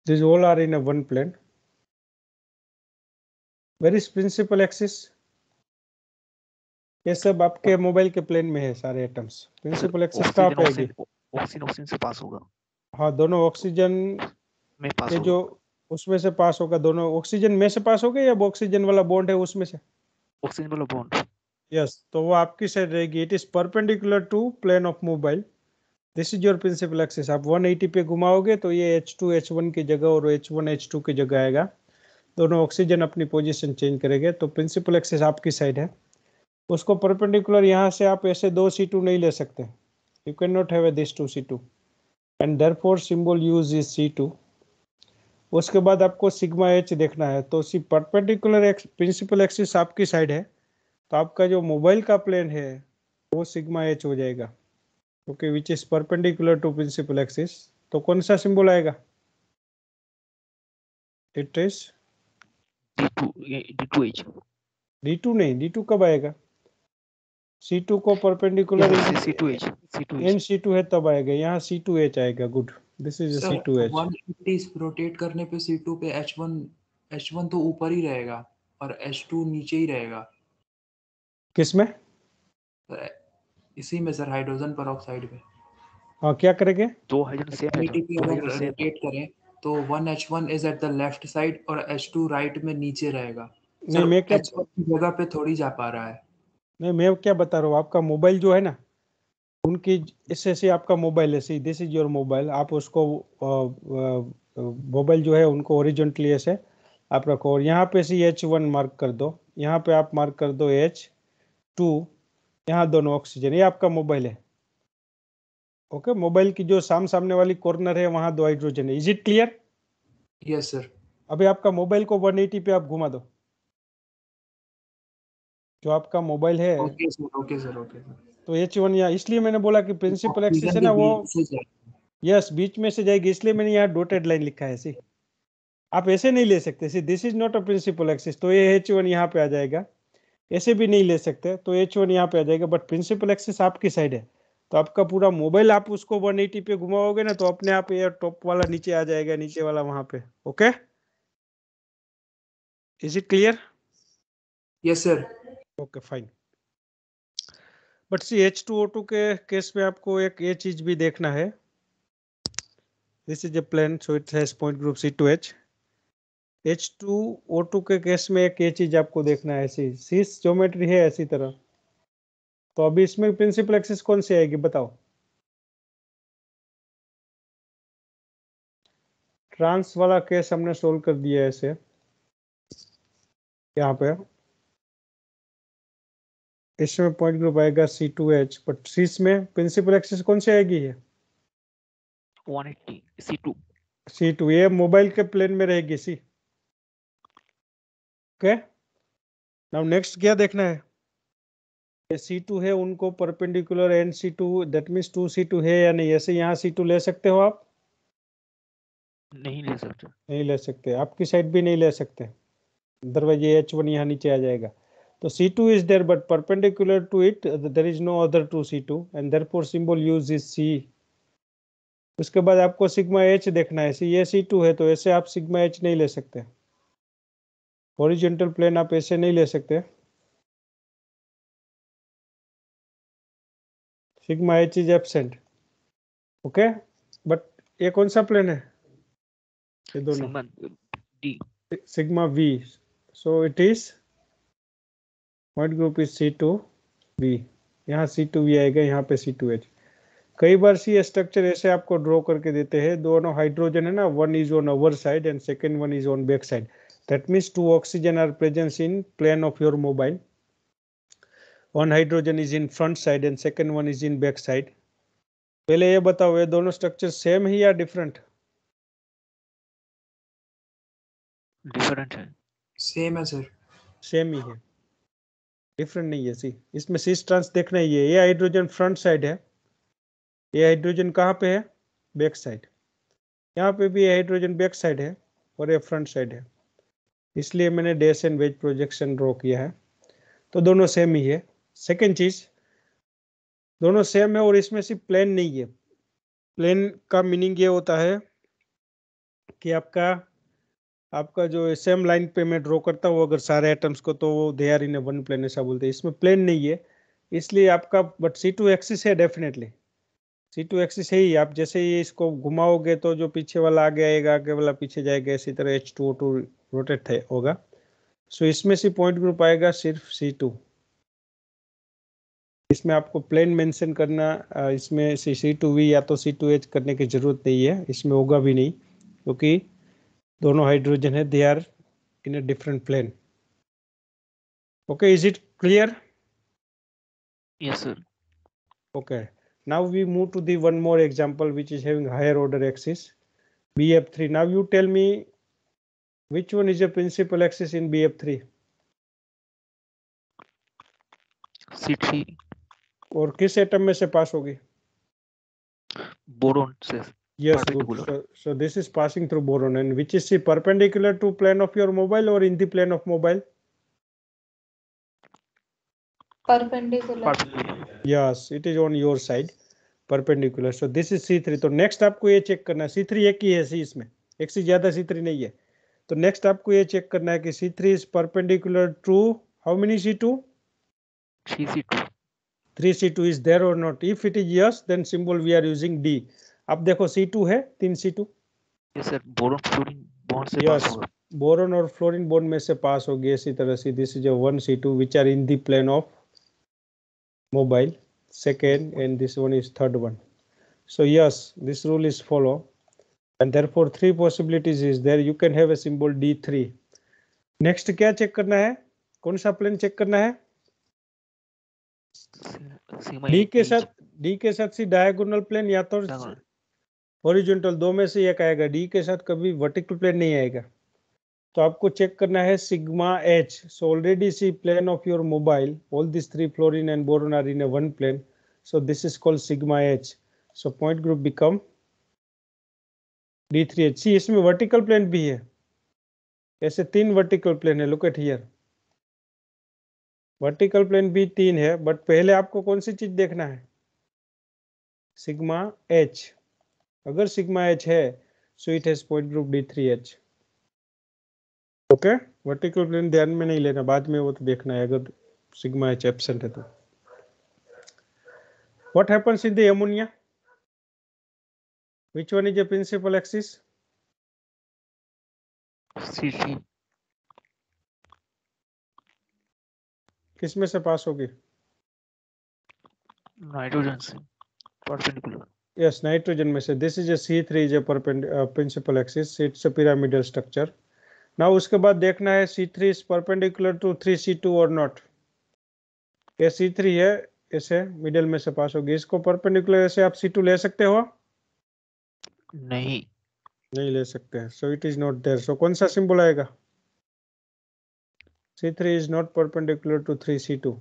These all are in a one plane. Where is principal axis? ये सब आपके mobile के plane में है सारे atoms. Principal axis कहाँ पे आएगी? ऑक्सीजन से पास होगा. हाँ, दोनों ऑक्सीजन में पास के होगा. जो उसमें से पास होगा, दोनों ऑक्सीजन में से पास होगा या ऑक्सीजन वाला बॉन्ड है उसमें से? ऑक्सीजन वाला बॉन्ड. यस, तो वो आपकी साइड रहेगी. It is perpendicular to plane of mobile. This is your principal axis. आप 180 पे घुमाओगे तो ये H2 H1 की जगह और H1 H2 की जगह आएगा. दोनों ऑक्सीजन अपनी पोजीशन चेंज करेंगे. तो प्रिंसिपल एक्सिस आपकी साइड है, उसको परपेंडिकुलर यहाँ से आप ऐसे दो C2 नहीं ले सकते. You can not have this 2 C2 and therefore symbol use is C2. उसके बाद आपको सिग्मा एच देखना है. तो सी परपेंडिकुलर प्रिंसिपल एक्सिस आपकी साइड है, तो आपका जो मोबाइल का प्लेन है वो सिग्मा एच हो जाएगा. Okay, which is perpendicular to principal axis. तो कौन सा सिंबल आएगा? It is D2H. D2 नहीं, D2 कब आएगा? C2 को परपेंडिकुलर C2H. C2 है तब आएगा. यहाँ C2H आएगा. Good, this is C2H. 180 rotate करने पे C2 पे H1 तो ऊपर ही रहेगा और H2 नीचे ही रहेगा. किसमें? इसी में सर, हाइड्रोजन पेरोक्साइड पे. हाँ, क्या करेंगे? दो हाइड्रोजन सेम है. 180 पे अगर रोटेट करें तो 1H1 is at the left side और H2 राइट में नीचे रहेगा. नहीं, मैं क्या H1 की जगह पे थोड़ी जा पा रहा है. नहीं, मैं क्या बता रहा हूँ, आपका मोबाइल जो है ना, उनकी इससे से आपका मोबाइल है. सी दिस इज योर मोबाइल. आप उसको मोबाइल जो है उनको ओरिजेंटली ऐसे आप रखो और यहाँ पे सी H1 मार्क कर दो. यहाँ पे आप मार्क कर दो H2. यहाँ दोनों ऑक्सीजन. ये आपका मोबाइल है. ओके, मोबाइल की जो सामने वाली कॉर्नर है वहां दो हाइड्रोजन है. Is it clear? Yes sir. अभी आपका मोबाइल को 180 पे आप घुमा दो. जो आपका मोबाइल है. Okay sir. तो H1 यहाँ, इसलिए मैंने बोला कि प्रिंसिपल एक्सिस है ना वो, यस, बीच में से जाएगी, इसलिए मैंने यहाँ डॉटेड लाइन लिखा है. सी आप ऐसे नहीं ले सकते. See this is not a principal axis, तो ये H1 यहाँ पे आ जाएगा. ऐसे भी नहीं ले सकते, तो H1 यहाँ पे आ जाएगा. बट प्रिंसिपल एक्सिस आपकी साइड है, तो आपका पूरा मोबाइल आप उसको 180 पे घुमाओगे ना, तो अपने आप ये टॉप वाला नीचे आ जाएगा, नीचे वाला वहां पे. Okay, is it clear? Yes sir. Okay, fine. But see H2O2 के केस में आपको एक ये चीज भी देखना है. This is a plane, so it has point group C2H. H2O2 के केस में एक ये चीज आपको देखना है. सीस ज्योमेट्री है ऐसी तरह. तो अभी इसमें प्रिंसिपल एक्सिस कौन सी आएगी बताओ? ट्रांस वाला केस हमने सोल्व कर दिया है ऐसे. यहाँ पे इसमें पॉइंट ग्रुप आएगा C2H, बट सीस में प्रिंसिपल एक्सिस कौन सी आएगी? है 180 C2. C2. ये मोबाइल के प्लेन में रहेगी. सी ओके. नाउ नेक्स्ट क्या देखना है? ये C2 है, उनको perpendicular and C2, that means 2C2 है या नहीं. ऐसे यहाँ C2 ले सकते हो आप? नहीं ले सकते. नहीं ले सकते. आपकी साइड भी नहीं ले सकते, अदरवाइज ये H1 यहाँ नीचे आ जाएगा. तो C2 is there but perpendicular to it there is no other 2C2 and therefore symbol used is C. उसके बाद आपको सिग्मा H देखना है. ये C2 है, तो ऐसे आप सिग्मा H नहीं ले सकते. हॉरिजॉन्टल प्लेन आप ऐसे नहीं ले सकते. Sigma H is absent. Okay, but ये कौन सा प्लेन है? ये दोनों D. Sigma V. So it is point group is C2V. यहाँ C2V आएगा, यहाँ पे C2H. कई बार सी स्ट्रक्चर ऐसे आपको ड्रॉ करके देते हैं. दोनों हाइड्रोजन है ना, one is on our side and second one is on back side. That means 2 oxygen are present in plane of your mobile. One hydrogen is in front side and second one is in back side. पहले ये बताओ ये दोनों structure same है या different? Different है। Same है sir. Same ही है, डिफरेंट नहीं है। सी इसमें सिस ट्रांस देखना ही है। ये हाइड्रोजन फ्रंट साइड है, ये हाइड्रोजन कहाँ पे है? Back side. यहाँ पे भी हाइड्रोजन बैक साइड है और ये फ्रंट साइड है, इसलिए मैंने dash and wedge projection draw किया है। तो दोनों सेम ही है। सेकेंड चीज, दोनों सेम है और इसमें सिर्फ प्लेन नहीं है। प्लेन का मीनिंग ये होता है कि आपका जो सेम लाइन पे मैं ड्रॉ करता हूँ अगर सारे एटम्स को, तो वो they are in one plane ऐसा बोलते हैं। इसमें प्लेन नहीं है इसलिए आपका, बट C2 एक्सिस है डेफिनेटली। C2 एक्सिस है ही। आप जैसे ही इसको घुमाओगे तो जो पीछे वाला आगे आएगा, आगे वाला पीछे जाएगा, इसी तरह H2O2 रोटेट होगा। सो इसमें से पॉइंट ग्रुप आएगा सिर्फ C2। इसमें आपको प्लेन मेंशन करना, इसमें C2V या तो C2H करने की जरूरत नहीं है, इसमें होगा भी नहीं क्योंकि दोनों हाइड्रोजन है, they are in a different plane. Okay, is it clear? Yes sir. Okay, now we move to the one more example which is having higher order axis, BF3. Now you tell me which one is the principal axis in BF3? C3 और किस atom में से pass होगी? Boron से। Yes, good. Particular. So this is passing through boron, and which is perpendicular to plane of your mobile or in the plane of mobile? Perpendicular. Yes, it is on your side, perpendicular. So this is C3. तो next आपको ये check करना है, C3 एक ही है, सी इसमें एक से ज्यादा C3 नहीं है। तो नेक्स्ट आपको ये चेक करना है कि C3 is perpendicular to how many C2? 3C2। 3C2 is there or not? If it is yes, then symbol we are using D. अब देखो C2 है, 3C2। Yes sir, boron fluorine bond से Yes, पास होगा। Boron और fluorine bond में से pass होगी। इसी तरह से this is 1C2 which are in the plane of mobile, second, and this one is third one. So yes, this rule is follow, and therefore 3 possibilities is there. You can have a symbol D3. Next क्या check करना है? कौन सा plane check करना है? D के साथ सी diagonal plane या तो हॉरिजॉन्टल, दो में से एक आएगा। D के साथ कभी वर्टिकल प्लेन नहीं आएगा। तो आपको चेक करना है sigma H. So already see plane of your mobile, all these three fluorine and boron are in a one plane. So this is called sigma H. So point group become D3H. See इसमें vertical plane भी है, ऐसे 3 vertical plane है। Look at here, vertical plane भी 3 है, but पहले आपको कौन सी चीज देखना है? Sigma H। अगर सिग्मा H है so it has point group D3H। Okay, vertical plane ध्यान में नहीं लेना, बाद में वो तो देखना है अगर सिग्मा H एब्सेंट है तो। What happens in the ammonia? Which one is the principal axis? C3 किस में से पास होगी? नाइट्रोजन से परपेंडिकुलर। यस, नाइट्रोजन में से। This is a C3 is a principal axis, it's a pyramidal structure. Now उसके बाद देखना है C3 is perpendicular to 3C2 और नॉट। ये C3 है, ऐसे मिडिल में से पास होगी। इसको परपेंडिकुलर ऐसे आप C2 ले सकते हो? नहीं ले सकते हैं। So it is not there. So कौन सा सिंबल आएगा? C3 is not perpendicular to 3C2.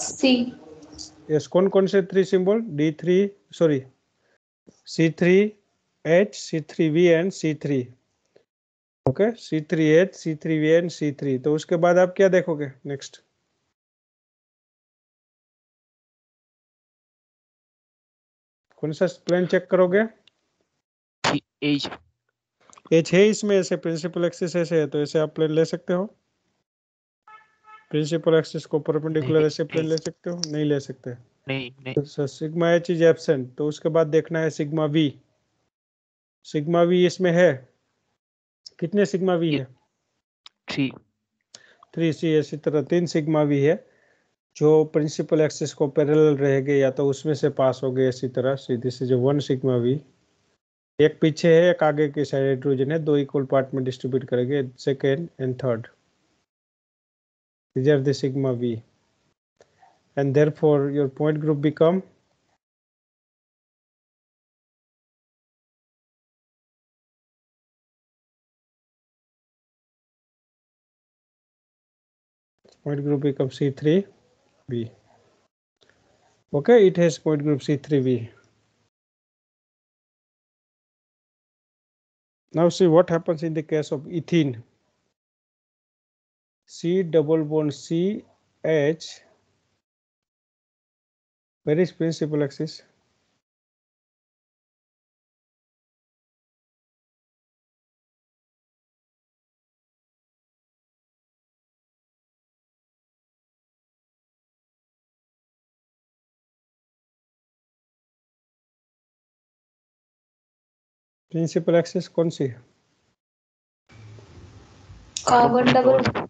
C. Yes, कौन कौन से 3 symbol? C3H, C3V and C3। Okay, C3H, C3V and C3। तो उसके बाद आप क्या देखोगे नेक्स्ट? कौन सा प्लेन चेक करोगे? H है इसमें, ऐसे प्रिंसिपल एक्सिस ऐसे है, तो ऐसे आप प्लेन ले सकते हो। प्रिंसिपल एक्सिस को परपेंडिकुलर ऐसे प्लेन ले सकते हो? नहीं ले सकते। नहीं सिग्मा H इज एब्सेंट। तो उसके बाद देखना है सिग्मा V। सिग्मा V इसमें है, कितने सिग्मा V है? 3C। इसी तरह 3 सिग्मा V है जो प्रिंसिपल एक्सिस को पैरेलल रहेंगे या तो उसमें से पास हो गए। इसी तरह दिस इज 1 सिग्मा V एक पीछे है एक आगे की साइड हाइड्रोजन है, 2 इक्वल पार्ट में डिस्ट्रीब्यूट करेंगे, second and third. These are the sigma V, and therefore your point group become C3V. Okay, it has point group C3V. Now see what happens in the case of ethene. C double bond C H. Where is principal axis? Principal axis कौन सी है? Carbon double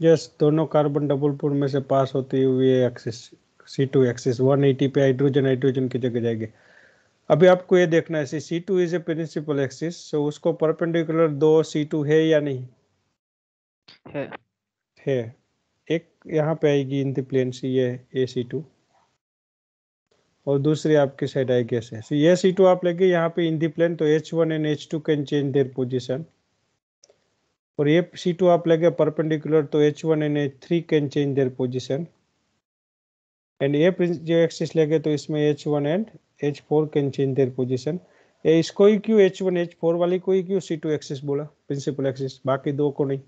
yes, दोनों carbon double bond में से पास होती हुई axis C2 axis 180 पे hydrogen की जगह जाएगी. अभी आपको ये देखना है C2 is a principal axis, so उसको परपेंडिकुलर 2 C2 है या नहीं है. एक यहाँ पे आएगी इन द प्लेन सी, ये AC2, और दूसरी आपकी साइड आएगी ऐसे. so ये C2 आप लेंगे यहाँ पे इन द प्लेन, तो H1 and H2 can change their position, और ये C2 आप लेंगे परपेंडिकुलर, तो H1 and H3 can change their position, and ये जो एक्सिस लेंगे तो इसमें H1 and H4 can change their position. ये इसको ही क्यों H1 H4 वाली को ही क्यों C2 एक्सिस बोला, प्रिंसिपल एक्सिस, बाकी दो को नहीं?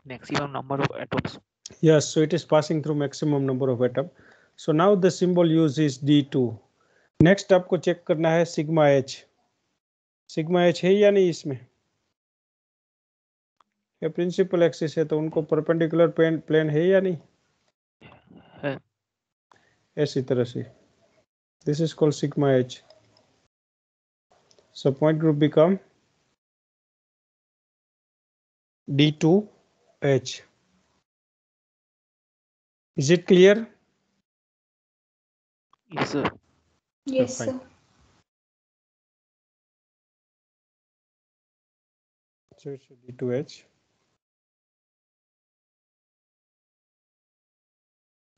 Maximum number of atoms. Yes, so it is passing through maximum number of atom. So now the symbol used is D2. Next आपको चेक करना है सिग्मा H. सिग्मा H है या नहीं इसमें? ये प्रिंसिपल एक्सिस है तो उनको परपेंडिकुलर प्लेन है या नहीं है? ऐसी तरह से. This is called sigma H. So point group become D2H. Is it clear? Yes, sir. yes fine. sir. So it's D2H.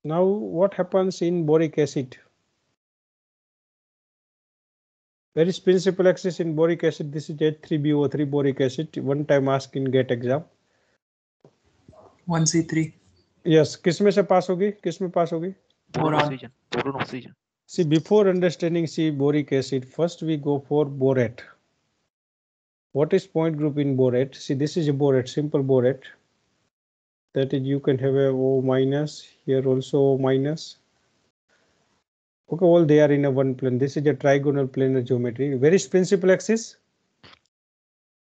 Now what happens in boric acid? Where is principal axis in boric acid? This is H3BO3 boric acid. One time asked in GATE exam. 1C3. Yes, किस में से pass होगी, किस में पास होगी? Boron Boron. oxygen. Boron oxygen. See, before understanding boric acid, first we go for borate. What is point group in borate? See, this is a borate, simple borate. That is, you can have a O minus, here also O minus. Okay, all they are in a one plane. This is a trigonal planar geometry. Where is principal axis?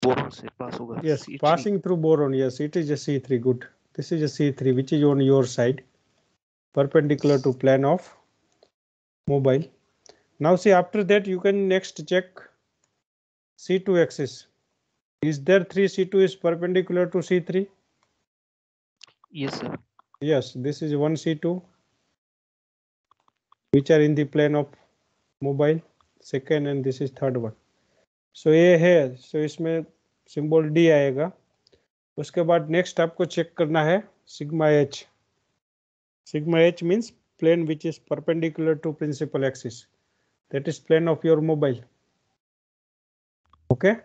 Boron से पास होगा. Yes, C3. passing through boron. Yes, it is a C3. Good. This is a C3, which is on your side, perpendicular to plane of mobile. Now see, after that you can next check C2 axis. Is there 3 C2 is perpendicular to C3? Yes, sir. Yes, this is 1 C2, which are in the plane of mobile, second, and this is third one. So ये है, so इसमें symbol D आएगा. उसके बाद next आपको check करना है sigma H. Sigma H means plane which is perpendicular to principal axis. That is plane of your mobile. Okay.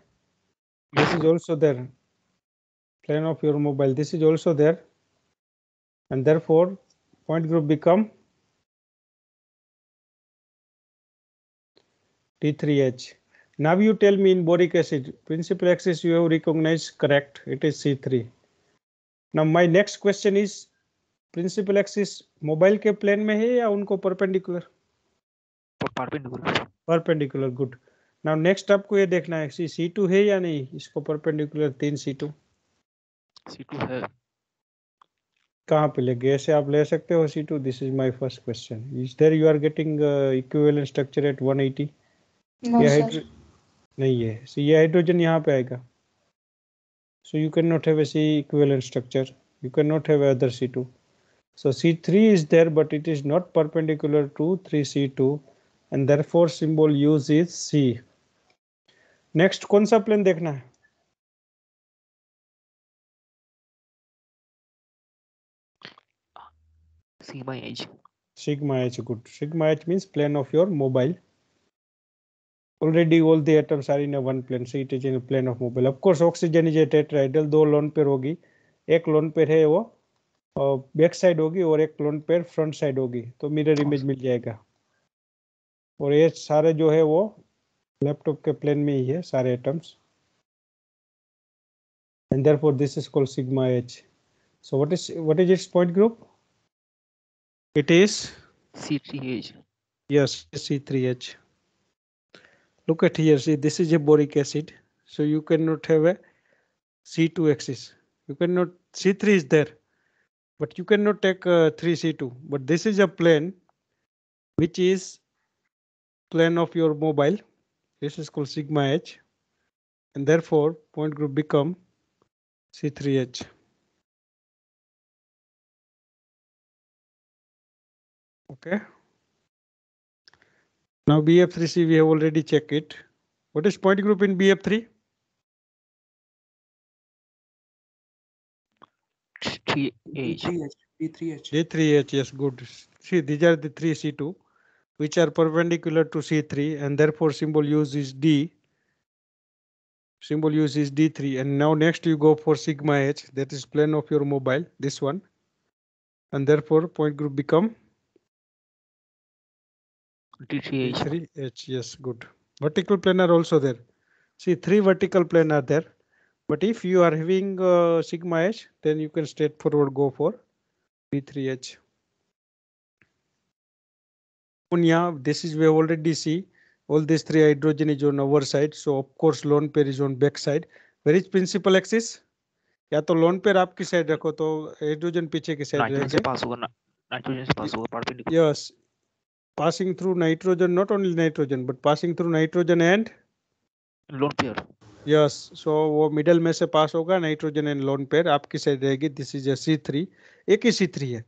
This is also there. Plane of your mobile. This is also there. And therefore, point group become T3H. Now you tell me in boric acid, principal axis you have recognized correct. It is C3. Now my next question is, principal axis mobile के plane में है या उनको perpendicular? Perpendicular. Perpendicular, good. Now next आपको ये देखना है C2 है या नहीं, इसको perpendicular 3 C2. C2 है. कहाँ पे लेंगे, ऐसे आप ले सकते हो C2? This is my first question. Is there you are getting equivalent structure at 180? No ये sir. नहीं है. So ये हाइड्रोजन यहाँ पे आएगा. So you cannot have a C equivalent structure. You cannot have other C2. So C3 is there, but it is not perpendicular to 3C2, and therefore symbol used is C. Next कौन सा plane देखना है? sigma h. Sigma h, good. Sigma h means plane of your mobile. Already all the atoms are in a one plane, so it is in a plane of mobile. Of course, oxygen is a tetrahedral. दो lone pair होगी, एक lone pair है वो back side होगी और एक lone pair front side होगी, तो मिरर इमेज मिल जाएगा। और ये सारे जो है वो लैपटॉप के प्लेन में ही है सारे atoms, and therefore this is called sigma h. So what is its point group? It is C3H. yes, C3H. Look at here, see this is a boric acid, so you cannot have a C2 axis. You cannot, C3 is there, but you cannot take 3C2. But this is a plane which is plane of your mobile. This is called sigma h, and therefore point group become C3H. Okay. Now BF3C we have already checked it. What is point group in BF3? T3H. G3H, yes, good. See, these are the three C2 which are perpendicular to C3, and therefore symbol used is D. Symbol used is D3, and now next you go for sigma H, that is plane of your mobile, this one, and therefore point group become T3H. D3H, yes, good. Vertical plane are also there. See, three vertical plane are there, but if you are having sigma H, then you can straightforward go for D3H. Yeah, this is we already see all these three hydrogen is on our side, so of course lone pair is on back side. Where is principal axis? या तो lone pair आपकी side रखो तो hydrogen पीछे की side nitrogen से रहेगा। पास होगा ना, नाइट्रोजन से पास होगा perpendicular. Yes, passing through nitrogen, not only nitrogen but passing through nitrogen and lone pair. yes, so वो मिडल में से पास होगा नाइट्रोजन एंड लोन पेयर आपकी साइड रहेगी। दिस इज a C3, एक ही C3 है।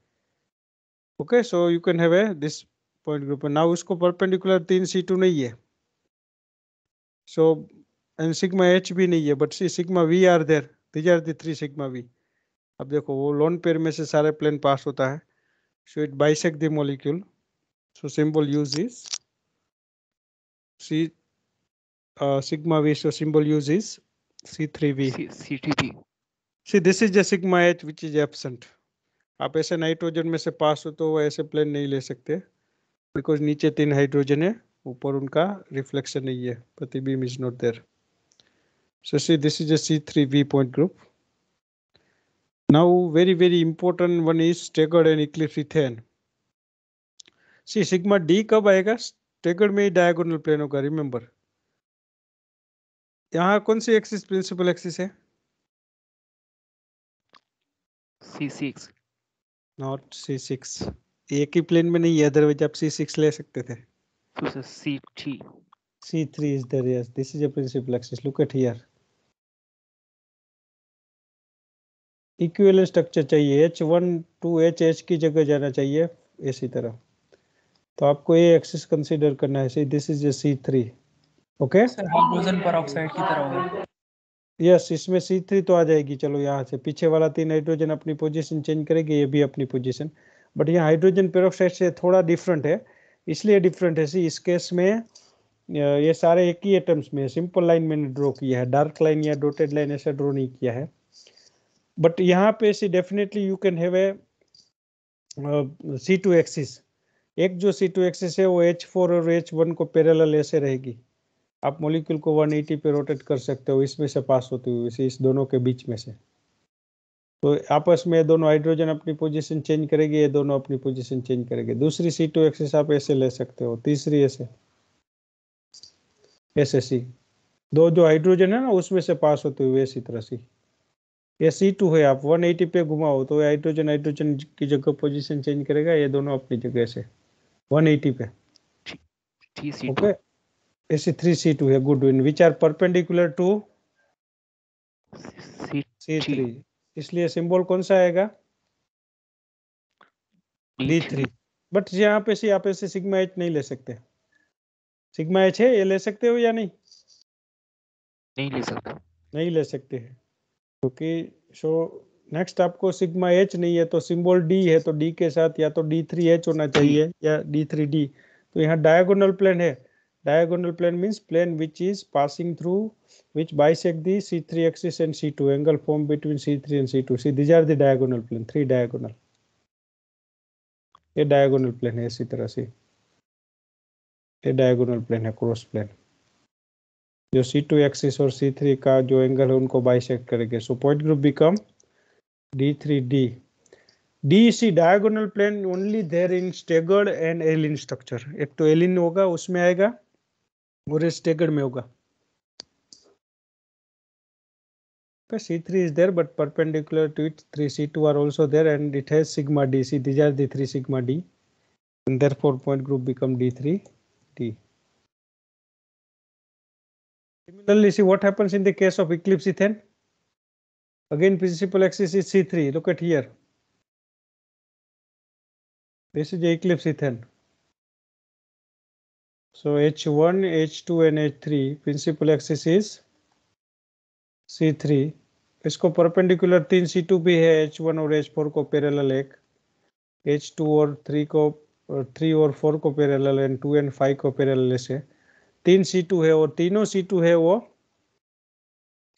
Okay, so you can have A this point group. Now उसको perpendicular 3 C2 नहीं है, so and sigma H भी नहीं है, but see sigma V are there. These are the three sigma V. अब देखो वो लोन पेयर में से सारे प्लेन पास होता है, so it bisect the molecule. So symbol use is C sigma V. So symbol use is C3V. C3V। See this is the sigma H which is absent. आप ऐसे नाइट्रोजन में से पास हो तो वो ऐसे प्लेन नहीं ले सकते, बिकॉज नीचे 3 हाइड्रोजन है, ऊपर उनका रिफ्लेक्शन नहीं है, प्रतिबिंब is not there. So see this is a C3V point group. Now very important one is staggered and eclipse ethane. See sigma D कब आएगा? स्टेगर्ड में ही डायगोनल प्लेन होगा, रिमेंबर। यहाँ कौन सी एक्सिस प्रिंसिपल एक्सिस है? C6। नॉट C6, एक ही plane में नहीं है, अदरवाइज आप C6 ले सकते थे। तो sir C3। C3 is there, yes, this is a principal axis. Look at here. Equivalent structure चाहिए, H1 to HH की जगह जाना चाहिए इसी तरह, तो आपको ये एक्सिस कंसीडर करना है। सी this is A C3, okay sir hydrogen peroxide की तरह होगा। यस, इसमें C3 तो आ जाएगी। चलो यहाँ से पीछे वाला 3 हाइड्रोजन अपनी पोजीशन चेंज करेगी, ये भी अपनी पोजीशन, बट यहाँ हाइड्रोजन पेरोक्साइड से थोड़ा डिफरेंट है। इसलिए डिफरेंट है, सी इस केस में ये सारे एक ही एटम्स में, सिंपल लाइन मैंने ड्रॉ किया है, डार्क लाइन या डॉटेड लाइन ऐसा ड्रॉ नहीं किया है। बट यहाँ पे see definitely you can have a C2 axis. एक जो C2 एक्सिस है वो H4 और H1 को पैरेलल ऐसे रहेगी, आप मॉलिक्यूल को 180 पे रोटेट कर सकते हो इसमें से पास होती हुई, इस दोनों के बीच में से। तो आपस में दोनों हाइड्रोजन अपनी पोजीशन चेंज करेगी, ये दोनों अपनी पोजीशन चेंज करेंगे। दूसरी C2 एक्सिस आप ऐसे ले सकते हो, तीसरी ऐसे, ऐसे सी, दो जो हाइड्रोजन है ना उसमें से पास होते हुए इसी तरह सी। ये C2 है, आप 180 पे घुमाओ तो हाइड्रोजन हाइड्रोजन की जगह पोजीशन चेंज करेगा, ये दोनों अपनी जगह से 180 पे। ओके, ऐसे 3C2 है, good, in which are perpendicular to C3, इसलिए सिंबल कौन सा आएगा? D3। बट यहाँ पे आप ऐसे सिग्मा H नहीं ले सकते। सिग्मा H है, ये ले सकते हो या नहीं? नहीं ले सकते। नहीं ले सकते हैं क्योंकि सो नेक्स्ट आपको सिग्मा एच नहीं है तो सिंबल डी है, तो डी के साथ या तो D3H होना चाहिए या D3D। तो यहाँ डायगोनल प्लेन है। Diagonal plane means plane which is passing through which bisect the C3 axis and C2, angle formed between C3 and C2. See, these are the diagonal plane, 3 diagonal. ये diagonal plane है इसी तरह से, ये diagonal plane है, cross plane जो C2 axis और C3 का जो एंगल है उनको बाइसेक्ट करेंगे। सो point group become D3D. DEC diagonal plane only there in staggered and Alin structure. एक तो Alin होगा उसमें आएगा और staggered में होगा। C3 is there but perpendicular to it 3 C2 are also there and it has sigma D. See, these are the 3 sigma D and therefore point group become D3D. Similarly, see what happens in the case of eclipse ethane. Again, principal axis is C3. Look at here. This is the eclipse ethane. So H1, H2 and H3 principal axis is C3. इसको perpendicular 3 C2 भी है, H1 और H4 को parallel एक, H2 और 3 और 4 को parallel and 2 and 5 को पैरेलल से 3 C2 है और तीनों C2 है वो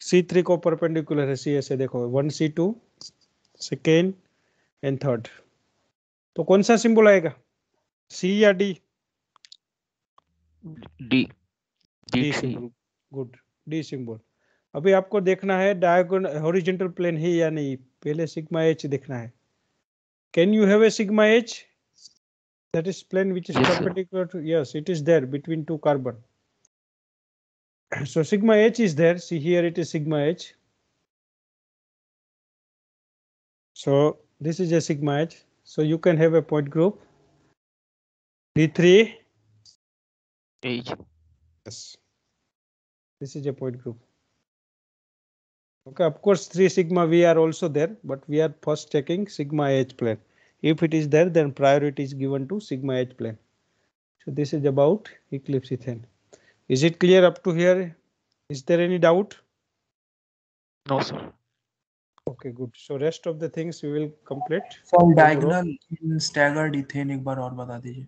C3 को परपेंडिकुलर है। सी ऐसे देखो 1 C2 सेकेंड एंड थर्ड, तो कौन सा सिंबल आएगा, C या D? D D symbol, good, D symbol. अभी आपको देखना है डायगोनल हॉरिजॉन्टल प्लेन है या नहीं, पहले सिग्मा एच देखना है। Can you have a sigma H that is plane which is perpendicular to, yes it is there between two carbon. So sigma H is there, see here it is sigma H. So this is a sigma H, so you can have a point group D3 H. yes, this is a point group. Okay, of course 3 sigma V are also there, but we are first checking sigma H plane. If it is there, then priority is given to sigma H plane. So this is about eclipse ethane. Is it clear up to here? Is there any doubt? No sir. Okay, good. So rest of the things we will complete. From diagonal in staggered ethane एक बार और बता दीजिए।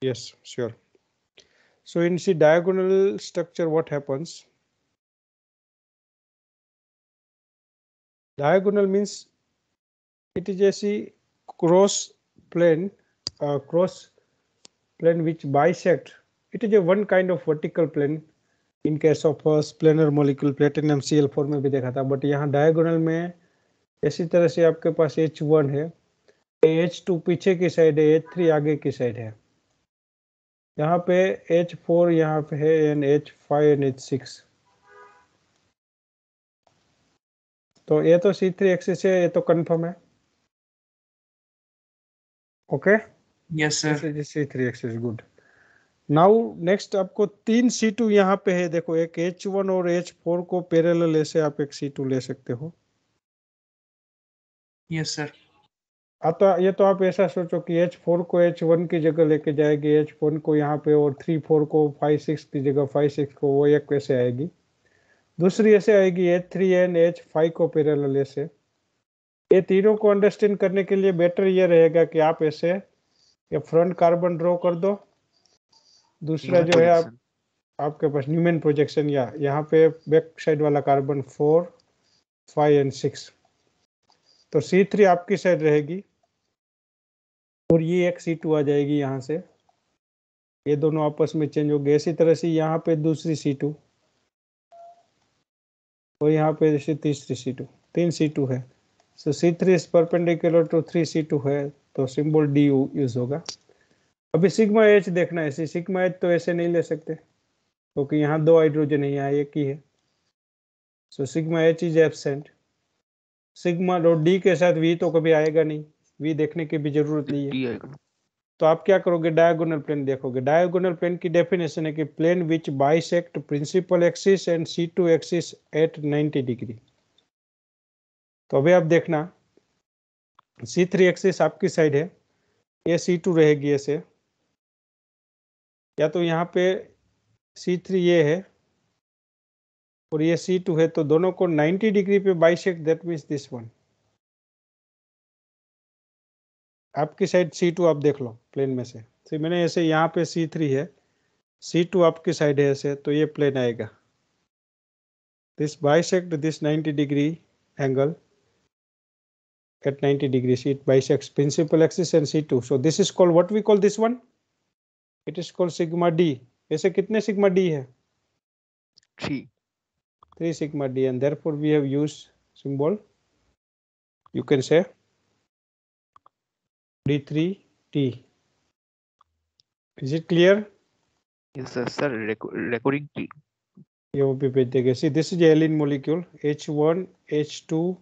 Yes, sure. So in see diagonal structure, what happens? Diagonal means it is a see cross plane which bisect. It is a one kind of vertical plane. In case of planar molecule platinum Cl4 में भी देखा था, but यहाँ diagonal में इसी तरह से आपके पास H1 है, H2 पीछे की साइड है, H3 आगे की साइड है, यहाँ पे H4 यहाँ पे है एंड H5 एंड H6। तो ये तो C3 एक्सिस है, ये तो कंफर्म है। Okay, yes sir. C3 axis, good. Now next आपको 3 C2 यहाँ पे है, देखो एक H1 और H4 को पैरेलल ऐसे आप एक C2 ले सकते हो। Yes sir. आता ये तो आप ऐसा सोचो कि H4 को H1 की जगह लेके जाएगी, H1 को यहाँ पे और 3-4 को 5-6 की जगह 5-6 को वो एक ऐसे आएगी। दूसरी ऐसे आएगी H3 एंड H5 को पैरेलल ऐसे। ये तीनों को अंडरस्टैंड करने के लिए बेटर ये रहेगा कि आप ऐसे ये फ्रंट कार्बन ड्रॉ कर दो, दूसरा जो है आपके पास न्यूमैन प्रोजेक्शन, या यहाँ पे बैक साइड वाला कार्बन 4, 5 एंड 6। तो C3 आपकी साइड रहेगी और ये एक C2 आ जाएगी यहाँ से, ये दोनों आपस में चेंज हो गए। इसी तरह से यहाँ पे दूसरी C2 और यहाँ पे जैसे तीसरी C2, 3 C2 है। सो C3 is perpendicular to 3 C2 है, तो सिंबल D यूज होगा। अभी सिग्मा H देखना है, सिग्मा H तो ऐसे नहीं ले सकते क्योंकि यहाँ 2 हाइड्रोजन है, यहाँ एक ही है। So sigma H is absent. Sigma और D के साथ V तो कभी आएगा नहीं, V देखने की भी जरूरत नहीं है। तो आप क्या करोगे, डायगोनल प्लेन देखोगे। डायगोनल प्लेन की डेफिनेशन है कि plane which bisect principal axis and C2 axis at 90 degree. तो अभी आप देखना C3 एक्सिस आपकी साइड है, ये C2 रहेगी ऐसे, या तो यहाँ पे C3 ये है और ये C2 है, तो दोनों को 90 डिग्री पे bisect, that means this one. आपकी साइड C2 आप देख लो प्लेन में से, तो मैंने ऐसे यहाँ पे C3 है, C2 आपकी साइड है ऐसे, तो ये प्लेन आएगा। This bisect this 90 degree angle at 90 degrees, it bisects principal axis and C2. So this is called, what we call this one? It is called sigma D. ऐसे कितने sigma D है? 3 sigma D, and therefore we have used symbol, you can say D3T. Is it clear? Yes, sir. Recording. ये वो भी भेज देंगे. See, this is the alene molecule, H1, H2,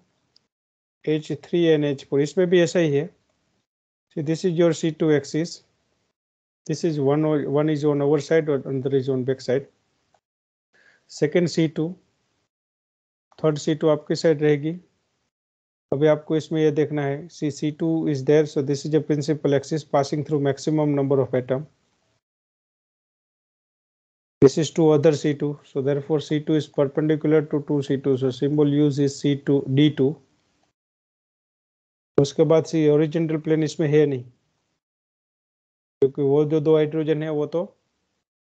H3 and H4. इसमें भी ऐसा ही है. See, this is your C2 axis. This is one is on our side or another is on back side. Second C2, third C2 आपकी side रहेगी. अभी आपको इसमें ये देखना है, C2 is there, so this is a principal axis passing through maximum number of atom. This is to other C2, so therefore C2 is perpendicular to 2C2, so symbol used is C2 D2. उसके बाद सी horizontal plane इसमें है नहीं, क्योंकि वो जो दो hydrogen है वो तो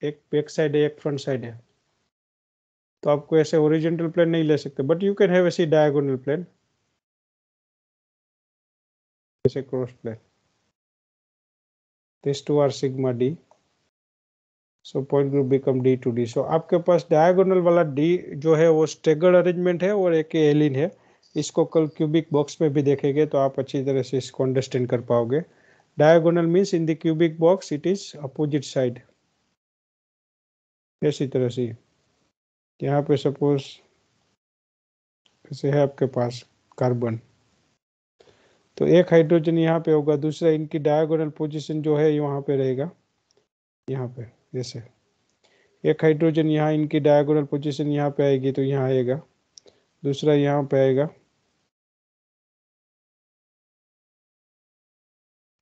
एक बैक साइड है, एक फ्रंट साइड है, तो आपको ऐसे ओरिजेंटल प्लेन नहीं ले सकते, but you can have a see diagonal plane, ऐसे cross plane. This two are sigma D, so point group become D to D. So आपके पास डायगोनल वाला D जो है वो स्टेगर्ड अरेंजमेंट है और एक एलिन है. इसको कल क्यूबिक बॉक्स में भी देखेंगे तो आप अच्छी तरह से इसको अंडरस्टैंड कर पाओगे. Diagonal means in the cubic box it is opposite side. इसी तरह से यहाँ पे सपोज ऐसे है आपके पास कार्बन, तो एक हाइड्रोजन यहाँ पे होगा, दूसरा इनकी डायगोनल पोजीशन जो है यहाँ पे रहेगा, यहाँ पे जैसे एक हाइड्रोजन यहाँ, इनकी डायगोनल पोजीशन यहाँ पे आएगी तो यहाँ आएगा, दूसरा यहाँ पे आएगा,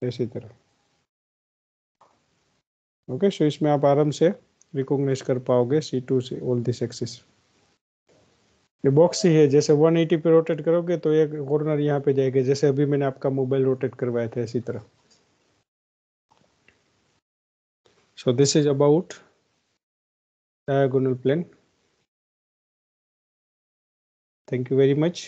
इसी तरह. ओके, सो इसमें आप आराम से रिकॉग्नाइज कर पाओगे C2 से ऑल दिस एक्सिस. ये बॉक्स ही है, जैसे 180 पे रोटेट करोगे तो एक कॉर्नर यहाँ पे जाएगा, जैसे अभी मैंने आपका मोबाइल रोटेट करवाया था इसी तरह. So this is about diagonal plane. Thank you very much.